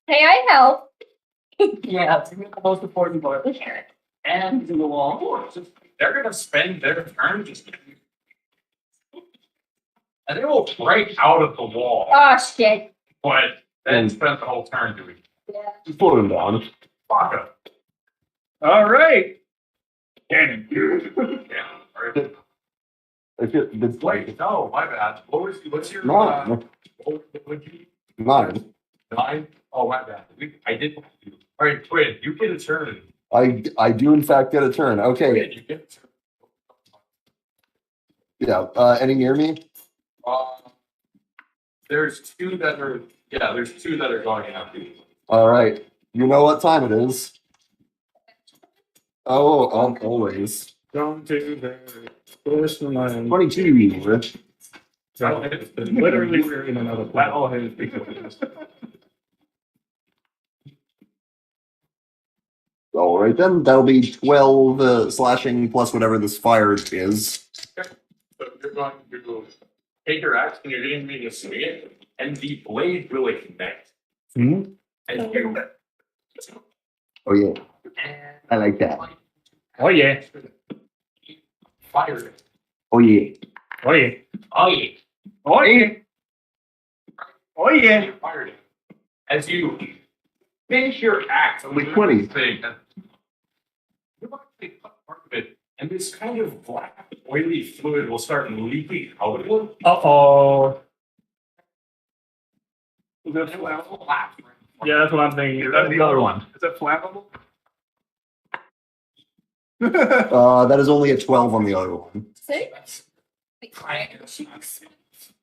Hey, I help. Yeah, it's the most important part. And in the wall. They're going to spend their turn just. And they will break out of the wall, Oh, shit. but then spend the whole turn doing Yeah. Just put him down. Baka. All right. Cannon. Yeah. Right. Wait, no, my bad. What's your Nine. what would you 9. 9? Oh, my bad. I did. All right, Twin, you get a turn. I do in fact get a turn. Okay. Twin, you get a turn. Yeah. Any near me? There's two that are going after you. All right. You know what time it is. Oh, always. Going to the first one. 22. Literally, we're in another All planet. his All right then. That'll be 12 slashing plus whatever this fire is. So you're going to take your axe and you're getting ready to swing it, and the blade will ignite. Hmm? And you Oh yeah. I like that. Oh, yeah. fire it. Oh yeah. Oh, yeah. Oh yeah. Oh, yeah. Oh, yeah. You fired it. As you finish your axe on Like the 20. thing, and you actually cut part of it, and this kind of black, oily fluid will start leaking out of it. Uh-oh. Is that flammable? Yeah, that's what I'm thinking. Is that the other one? Is that flammable? That is only a 12 on the other one. 6?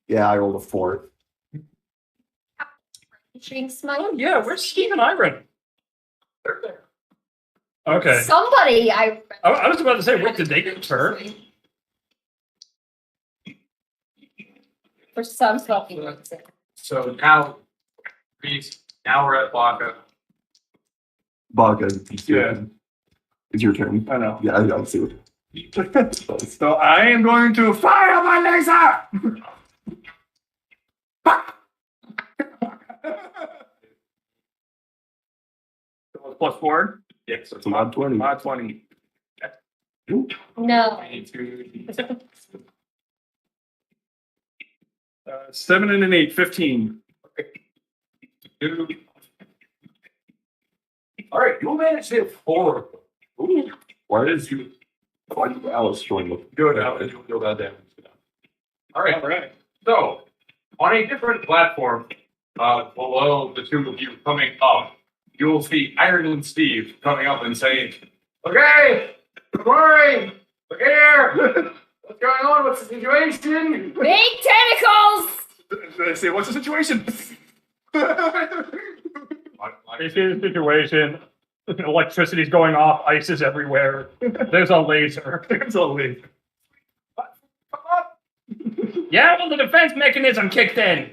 Yeah, I rolled a 4. Oh, yeah, where's Steve and Iron? They're there. Okay. Somebody, I was about to say, wait, did they get turned? For some fucking reason. So now, now we're at Baka. Baka. Yeah. It's your turn. I know. Yeah, I see it. So I am going to fire my laser! Plus 4? Yes, so It's mod 20. Mod 20. No. 7 and an 8, 15. All right, you managed to hit 4 of them. Ooh, Why as you Alice joined me? go down and you'll feel that damage. All right, All right. so on a different platform, below the two of you coming up, you'll see Iron Steve coming up and saying, "Okay, don't worry, look here. What's going on? What's the situation?" Big tentacles! They say, what's the situation? This is the situation. Electricity's going off. Ice is everywhere. There's a laser. There's a leak. Come up. Yeah, well, the defense mechanism kicked in.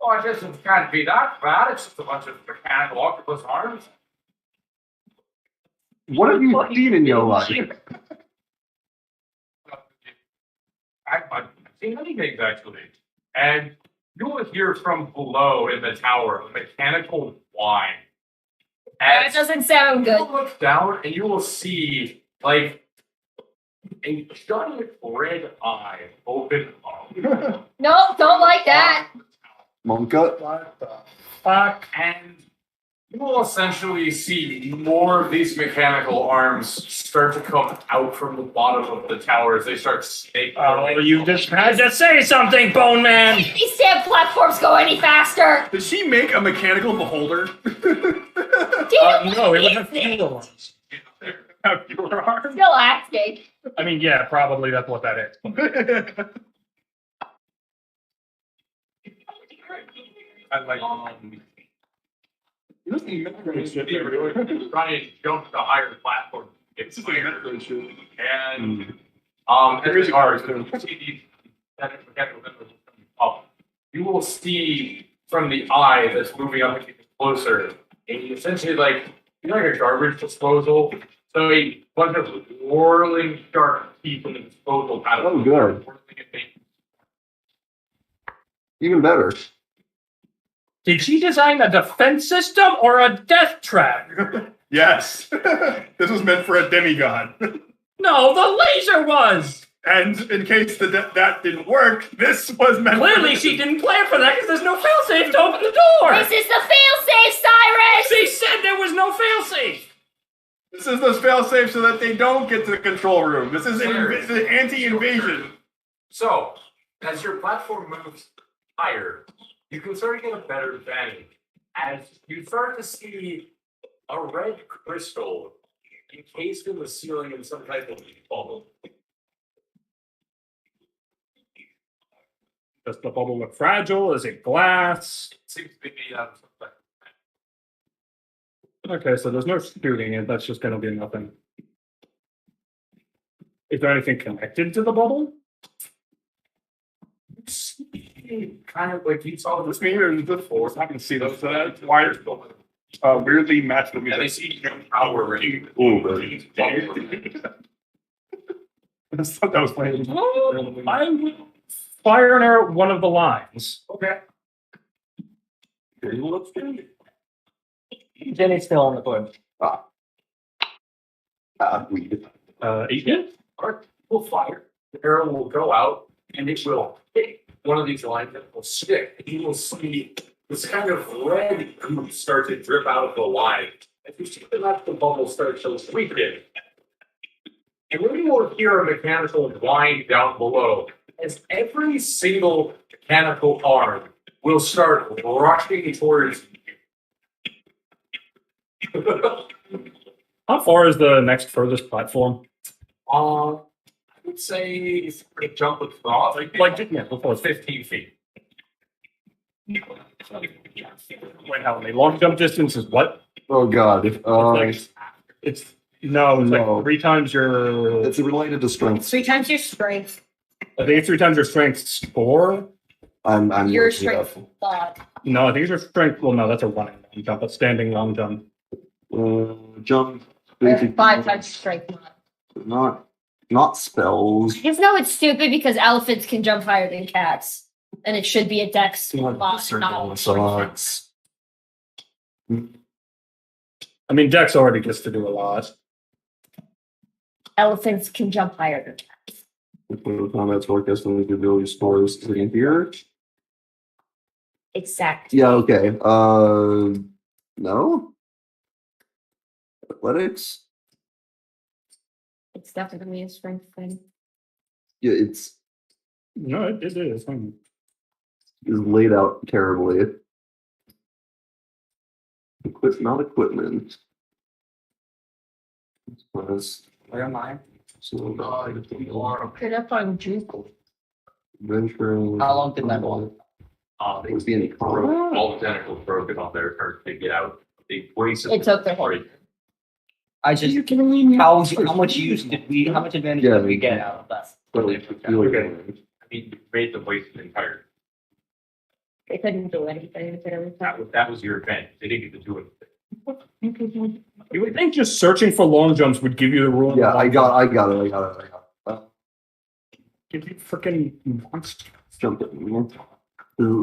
Oh, it just can't be that bad. It's just a bunch of mechanical octopus arms. What have you seen in your life? I've seen many things actually, and you will hear from below in the tower mechanical whine. That As doesn't sound you good. look down and you will see like a giant red eye open up. No, don't like that. Monka? What the fuck? And you will essentially see more of these mechanical arms start to come out from the bottom of the tower as they start snaking. Oh, you just had to say something, Bone Man. These damn platforms go any faster. Did she make a mechanical beholder? No, it would have Damn, fewer ones. Have your arm? still asking. I mean, yeah, probably that's what that is. I like You try and jump to the higher platform. It's clear. And as they are, so you see these mechanical windows coming up, you will see from the eye that's moving up and getting closer, and essentially like a garbage disposal. So a bunch of whirling sharp teeth in the disposal kind of. Oh, good. Even better. Did she design a defense system or a death trap? Yes. This was meant for a demigod. No, the laser was. And in case that didn't work, this was meant Clearly, for... she didn't plan for that because there's no failsafe to open the door. This is the failsafe, Cyrus! She said there was no failsafe. This is those fail-safe so that they don't get to the control room. This is an anti-invasion. So, as your platform moves higher, you can start to get a better vantage as you start to see a red crystal encased in the ceiling in some type of bubble. Does the bubble look fragile? Is it glass? It seems to be made out of something. Okay, so there's no shooting it. That's just going to be nothing. Is there anything connected to the bubble? Kind of like you saw This this means the force. I can see those wires weirdly matched with me. and they see power ring. I thought that was playing. I will fire an arrow at one of the lines. Okay. Jenny's still on the board. Weed. 18? Alright, we'll fire. The arrow will go out and it will hit one of these lines that will stick. And you will see this kind of red goop start to drip out of the line. As you see that the bubble starts to weaken. And then you will hear a mechanical whine down below as every single mechanical arm will start rushing towards you. How far is the next furthest platform? I would say if you're gonna jump with thought, Yeah, before 15 feet. Wait, how many? Long jump distance is what? Oh god. It's no, it's No. like 3 times your. It's related to strength. 3 times your strength. I think it's 3 times your strength score. I'm Your looking it up. strength thought. No, I think it's your strength. Well, no, that's a running long jump, a standing long jump. Jump. 5 times strength. Not spells. I just know it's stupid because elephants can jump higher than cats. And it should be a dex lot, not a strength. Sucks. I mean, Dex already gets to do a lot. Elephants can jump higher than cats. Combat forecast and the ability scores sitting here. Exactly. Yeah, okay. No? Athletics? It's definitely a strength thing. Yeah, it's No, it is. laid out terribly. Not equipment. Plus, Where am I? so You are Could up on Juke. venturing. How long did that go? they Would be in combat. all the tentacles broken on their turn to get out. They wasted. It took their whole. I just how much use did we? How much advantage Yeah, did we get out of that? Okay. I mean, you made them waste an entire. They couldn't do anything. That was your event. They didn't get to do it. You would think just searching for long jumps would give you the rule. Yeah, I got it. Give you freaking monster. Jump it.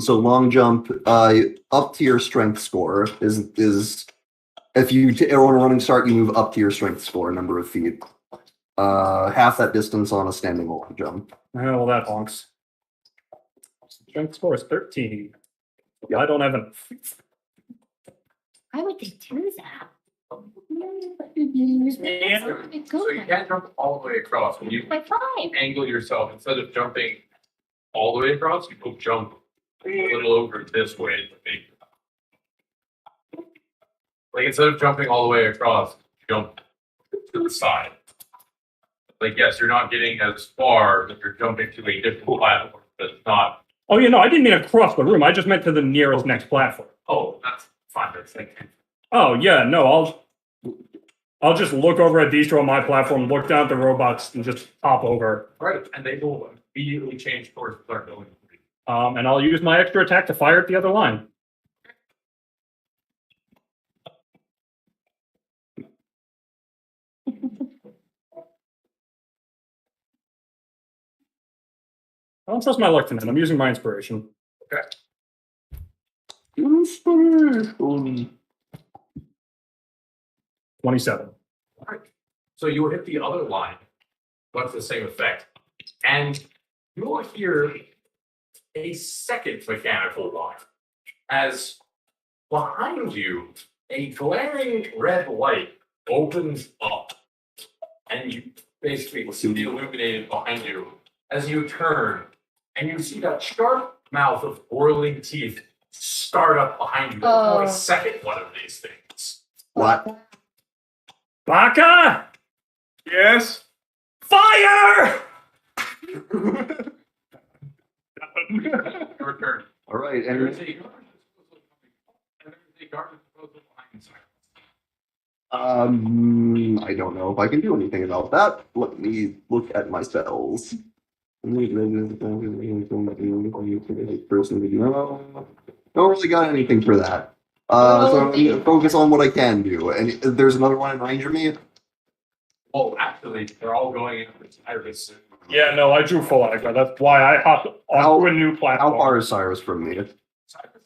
So long jump, up to your strength score is if you on a running start, you move up to your strength score number of feet. Half that distance on a standing long jump. Oh, well, that honks. Strength score is 13. I don't have enough. Why would they do that? So you can't jump all the way across. When you By 5. angle yourself, instead of jumping all the way across, you will jump a little over this way. Like instead of jumping all the way across, jump to the side. Like yes, you're not getting as far, but you're jumping to a different platform. That's not. Oh, yeah, no, I didn't mean across the room. I just meant to the nearest next platform. Oh, that's fine. That's like. Oh, yeah, no, I'll just look over at Distro on my platform, look down at the robots, and just hop over. Right, and they will immediately change course and start going. And I'll use my extra attack to fire at the other line. I don't trust my luck tonight. I'm using my inspiration. Inspiration. 27. Alright. So you will hit the other line, but it's the same effect. And you will hear a second mechanical line. As behind you, a glaring red light opens up. And you basically see the illuminated behind you as you turn, and you see that sharp mouth of boiling teeth start up behind you. There's only a second one of these things. What? Baka! Yes. Fire! Your turn. All right, There is and a guard proposal behind Cyrus. I don't know if I can do anything about that. Let me look at my spells. Don't really got anything for that. So I'm gonna focus on what I can do. And there's another one in range of me. Oh, actually, they're all going after Cyrus. Yeah, no, I drew full aggro. That's why I hopped onto a new platform. How far is Cyrus from me? Cyrus is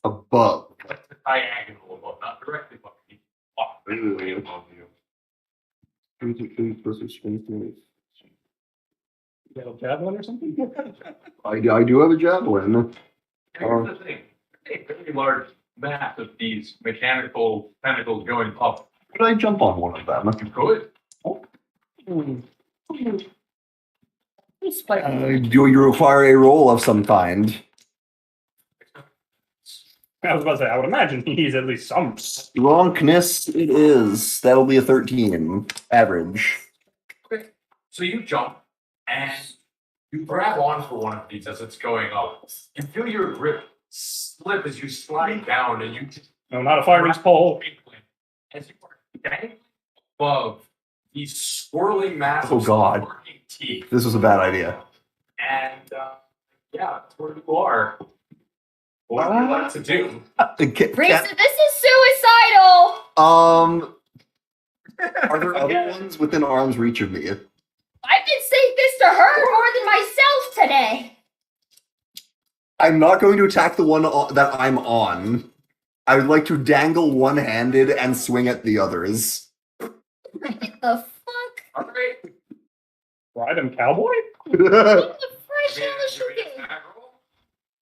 Above. like the diagonal above, not directly above you. Way above you. You have a javelin or something? I do have a javelin. And here's the thing. A very large mass of these mechanical tentacles going up. Could I jump on one of them? You could. Do you require a roll of some kind? I was about to say, I would imagine he's at least some. Wrongness it is. That'll be a 13 average. Okay. So you jump and you grab onto one of these as it's going up. You feel your grip slip as you slide down and you No, not a fireman's pole. as you are dangling above these swirling masses Oh, God. of working teeth. This was a bad idea. And yeah, that's where you are. What would you like to do? Reese, this is suicidal! Are there other ones within arm's reach of me? I've been saying this to her more than myself today. I'm not going to attack the one that I'm on. I would like to dangle one-handed and swing at the others. What the fuck? All right. Ride him, cowboy? What the fresh hell is Give me she an doing? attack roll.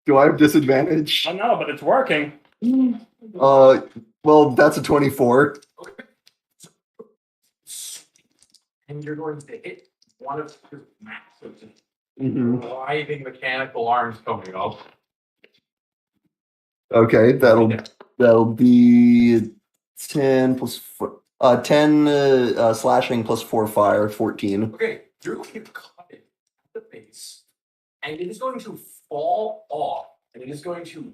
Do I have disadvantage? I know, but it's working. Well, that's a 24. Okay. And you're going to hit one of his massive, writhing mechanical arms coming up. Okay, that'll That'll be 10 plus 4. 10 slashing plus 4 fire, 14. Okay, you're going to cut it at the base, and it is going to fall off, and it is going to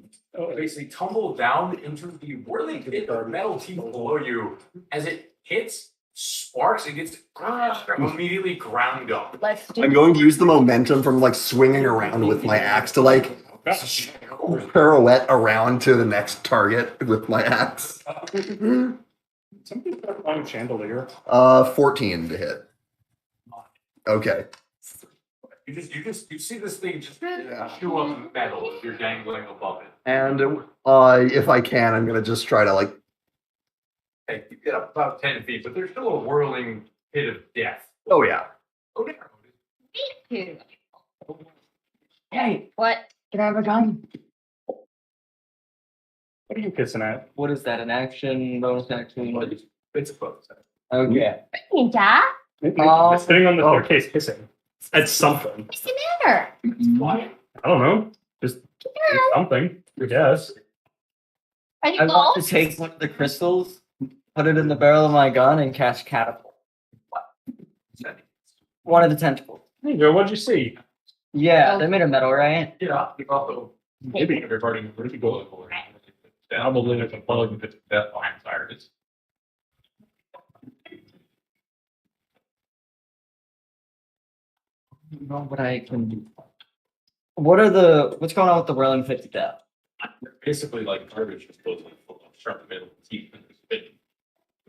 basically tumble down into the whirling pit of metal teeth below you. As it hits, sparks, it gets immediately ground up. Let's do I'm going to use the momentum from like swinging around with my axe to like pirouette around to the next target with my axe. Something about a chandelier. 14 to hit. Okay. You see this thing just chew up metal as you're dangling above it. And if I can, I'm gonna just try to like. Okay, you get up about 10 feet, but there's still a whirling pit of death. Oh yeah. Oh, there. it. Hey, What? can I have a gun? What are you kissing at? What is that? An action, bonus action? It's a bonus. Okay. Yeah? Sitting on the Oh. staircase kissing. It's something. What's the matter? Why? I don't know. Just it's something, I guess. Are you I want to lost? take one of the crystals, put it in the barrel of my gun, and cast catapult. One of the tentacles. There you go. What'd you see? Yeah, they made a metal, right? Yeah, you also maybe regarding vertical probably there's a bug that's death behind sirens. I don't know what I can do. What's going on with the whirling 50 death? They're basically like garbage disposal full of sharp metal teeth and spit.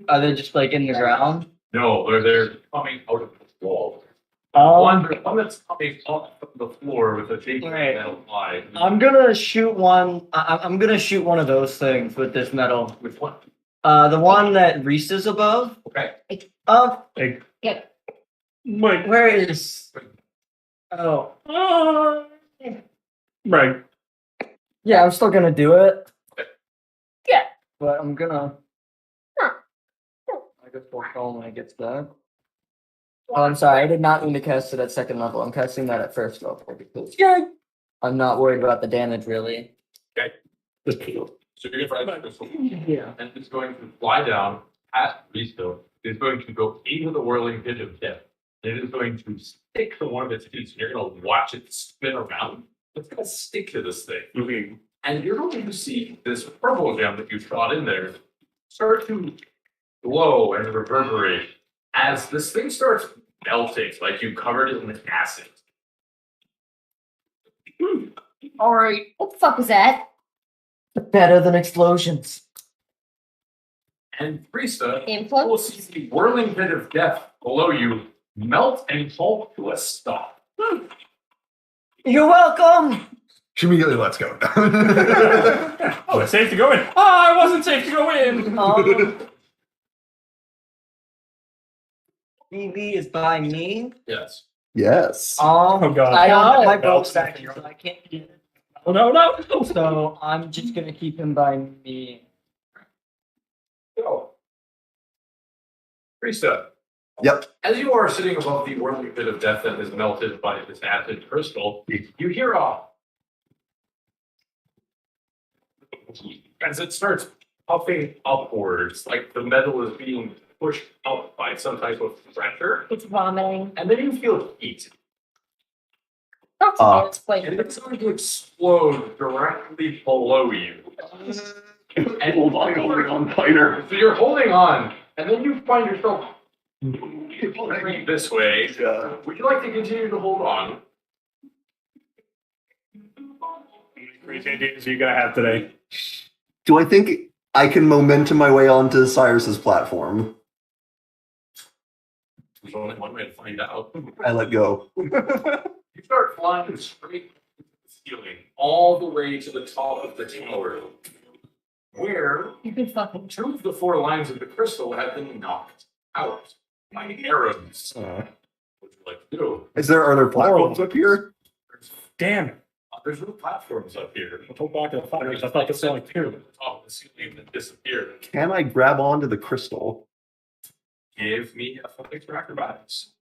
Are they just like in the ground? No, they're coming out of the wall. One that's coming off the floor with a big Right. metal eye. I'm gonna shoot one. I'm gonna shoot one of those things with this metal. Which one? The one that Reese is above. Okay. Like, Get Mike. Where is? Oh, Right. yeah. I'm still gonna do it. Yeah. But I'm gonna. Huh. I guess we'll call when it gets back. Oh, I'm sorry. I did not mean to cast it at second level. I'm casting that at first level because I'm not worried about the damage really. Just So you're going to try Yeah. and it's going to fly down past Risto. It's going to go into the whirling pit of death. It is going to stick to one of its feet, and you're going to watch it spin around. It's going to stick to this thing. And you're going to see this purple gem that you shot in there start to glow and reverberate as this thing starts melting, like you covered it in acid. all right. What the fuck was that? Better than explosions. And Risa, you Influence? will see the whirling pit of death below you melt and fall to a stop. You're welcome. She immediately lets go. Oh, it's safe to go in. Ah, it wasn't safe to go in. BB is by me. Yes. Yes. Oh, God. I don't have my No. bonus action, so I can't get it. Oh, no. So I'm just gonna keep him by me. So, Risa, Yep. as you are sitting above the whirling pit of death that is melted by this acid crystal, you hear as it starts puffing upwards, like the metal is being pushed up by some type of pressure, It's vomiting. and then you feel heat, That's Uh, it's quite. and it's going to explode directly below you. And Hold on, fighter. so you're holding on, and then you find yourself moving this way. Would you like to continue to hold on? How many crazy ideas are you going to have today? Do I think I can momentum my way onto Cyrus's platform? There's only one way to find out. I let go. You start flying straight to the ceiling, all the way to the top of the tower, where You can fucking. two of the four lines of the crystal have been knocked out by arrows. What would you like to do? Are there platforms up here? Damn it. There's no platforms up here. I'll go back to the fires. I thought this was only At two. the top of the ceiling that disappeared. Can I grab onto the crystal? Give me athletics for acrobatics.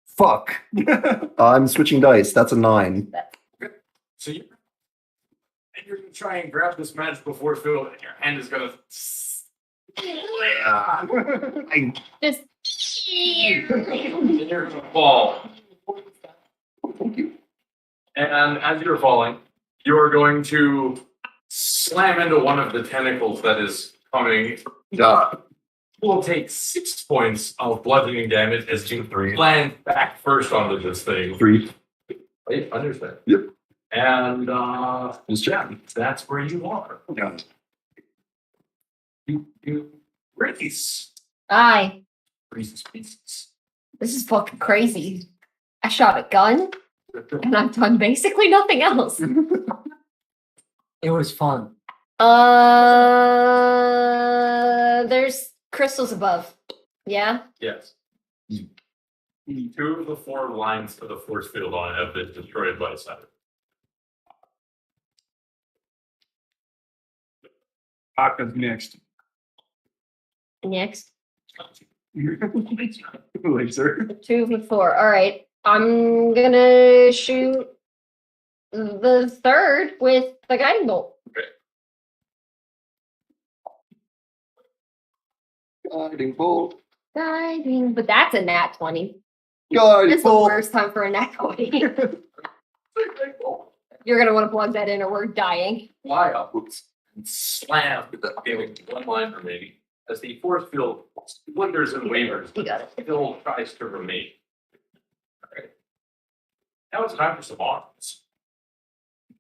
Fuck. I'm switching dice. That's a 9. So you And you're gonna try and grab this magical force field, and your hand is gonna. Just. And you're gonna fall. And as you're falling, you're going to slam into one of the tentacles that is coming. Will take 6 points of bludgeoning damage as you land back first onto this thing. 3. Wait, understand. Yep. And Just chatting. that's where you are. Yeah. You release. Aye. Reese's Pieces. This is fucking crazy. I shot a gun, and I've done basically nothing else. It was fun. There's crystals above. Yeah? Yes. 2 of the 4 lines to the force field on it have been destroyed by Saturn. Baka's next. Next. Laser. 2 of the 4. Alright. I'm gonna shoot the third with the guiding bolt. Guiding bolt. Guiding, but that's a nat 20. Guiding That's the bolt. worst time for a nat 20. You're gonna want to plug that in or we're dying. Fly upwards and slam with the feeling 1 line remaining. As the force field splinters and wavers, You got it. still tries to remain. Alright. Now it's time for some arms.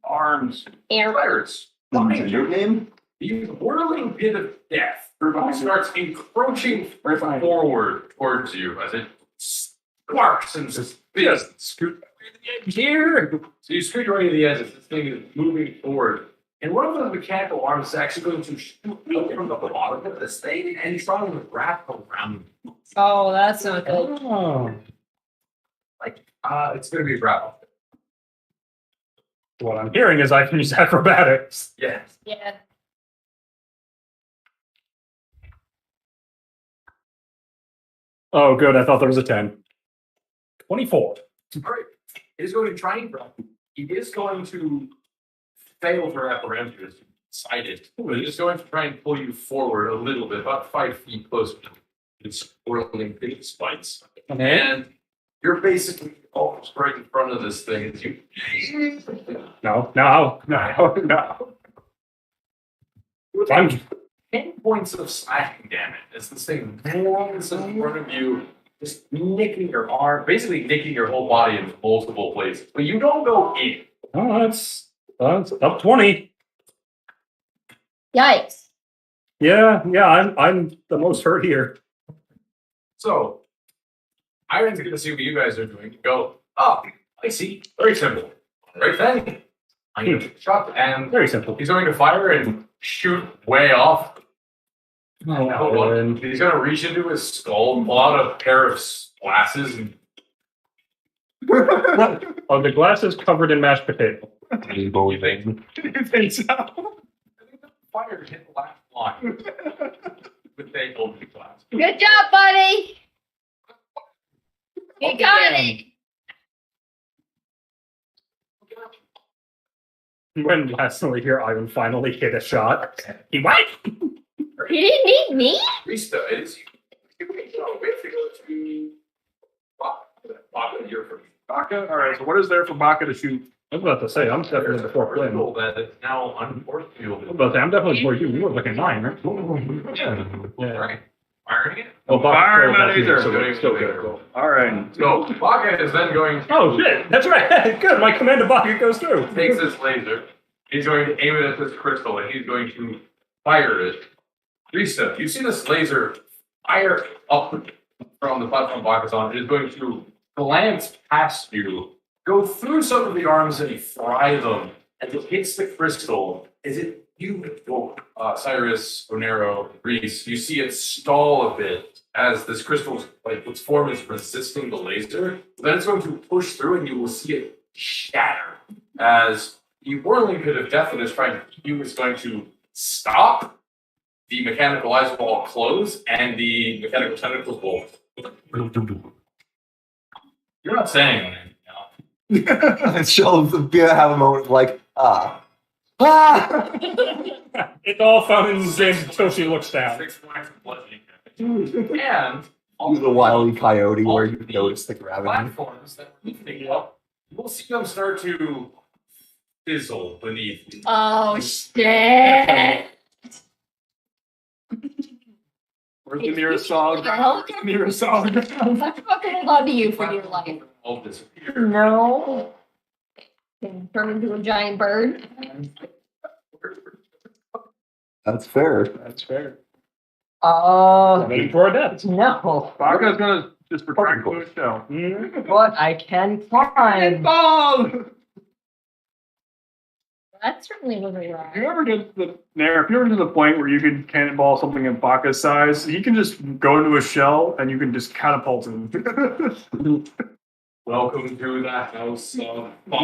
Arms. And Fires. Is your name? The whirling pit of death starts encroaching forward towards you as it sparks and spins. Scoot away to the edge here. So you scoot away to the edge as this thing is moving forward. And one of the mechanical arms is actually going to shoot out from the bottom of this thing and try to wrap around. oh, that's not good. Oh. It's going to be a grapple. What I'm hearing is I can use acrobatics. Yes. Yeah. Oh, good. I thought there was a 10. 24. All right. It is going to try and grab. He is going to fail for apprehension. Decided. But he is going to try and pull you forward a little bit, about 5 feet closer to its whirling pit of spikes. And you're basically almost right in front of this thing as you. No. I'm 10 points of slashing damage as this thing rolls in front of you, just nicking your arm, basically nicking your whole body in multiple places. But you don't go in. Oh, that's up 20. Yikes. Yeah, I'm the most hurt here. So, Iron's going to see what you guys are doing. Go, oh, I see. Very simple. Right then, I'm going to shot, and Very simple. he's going to fire and shoot way off. Oh, and He's going to reach into his skull, pull out a pair of glasses, and oh, the glass is covered in mashed potato. Bowie thing. You think so? I think the fire hit the last line with the open glass. Good job, buddy. You got it. When lastly here, Ivan finally hit a shot. He what? You didn't need me? Rista, it's Baka, you're from Baka? Alright, so what is there for Baka to shoot? I was about to say, I'm definitely before Flynn. crystal that is now on force field. I was about to say, I'm definitely before you. You were looking 9, right? Yeah. Yeah. Alright. Firing it. Oh, Fire Baka- my laser. so it's still good. Alright. So Baka is then going to Oh shit, that's right. Good, my command to Baka goes through. takes this laser. He's going to aim it at this crystal and he's going to fire it. Rista, you see this laser fire up from the platform Baka's on. It is going to glance past you, go through some of the arms and fry them as it hits the crystal. As it Cyrus, Onero, Reese, you see it stall a bit as this crystal, like its form is resisting the laser. Then it's going to push through and you will see it shatter as the whirling pit of death that is trying to keep you is going to stop. The mechanical eyes will all close and the mechanical tentacles will. You're not saying anything now. She'll have a moment of like, ah. Ah! It's all fun and games until she looks down. 6 points of bludgeoning damage. And You the wily coyote where you notice the gravity. platforms that we're lifting up, you will see them start to fizzle beneath you. Oh shit! Where's the nearest solid? Well, Where's the nearest solid? I'm fucking hold on to you for dear life. All disappear. No. Can turn into a giant bird. That's fair. That's fair. Heading for our deaths. No. Baka's gonna just retract to his shell. But I can climb. Ball! That certainly was a If you ride. ever get the there, if you're to the point where you can cannonball something in Baka's size, he can just go into a shell and you can just catapult him. Welcome to the house of fun.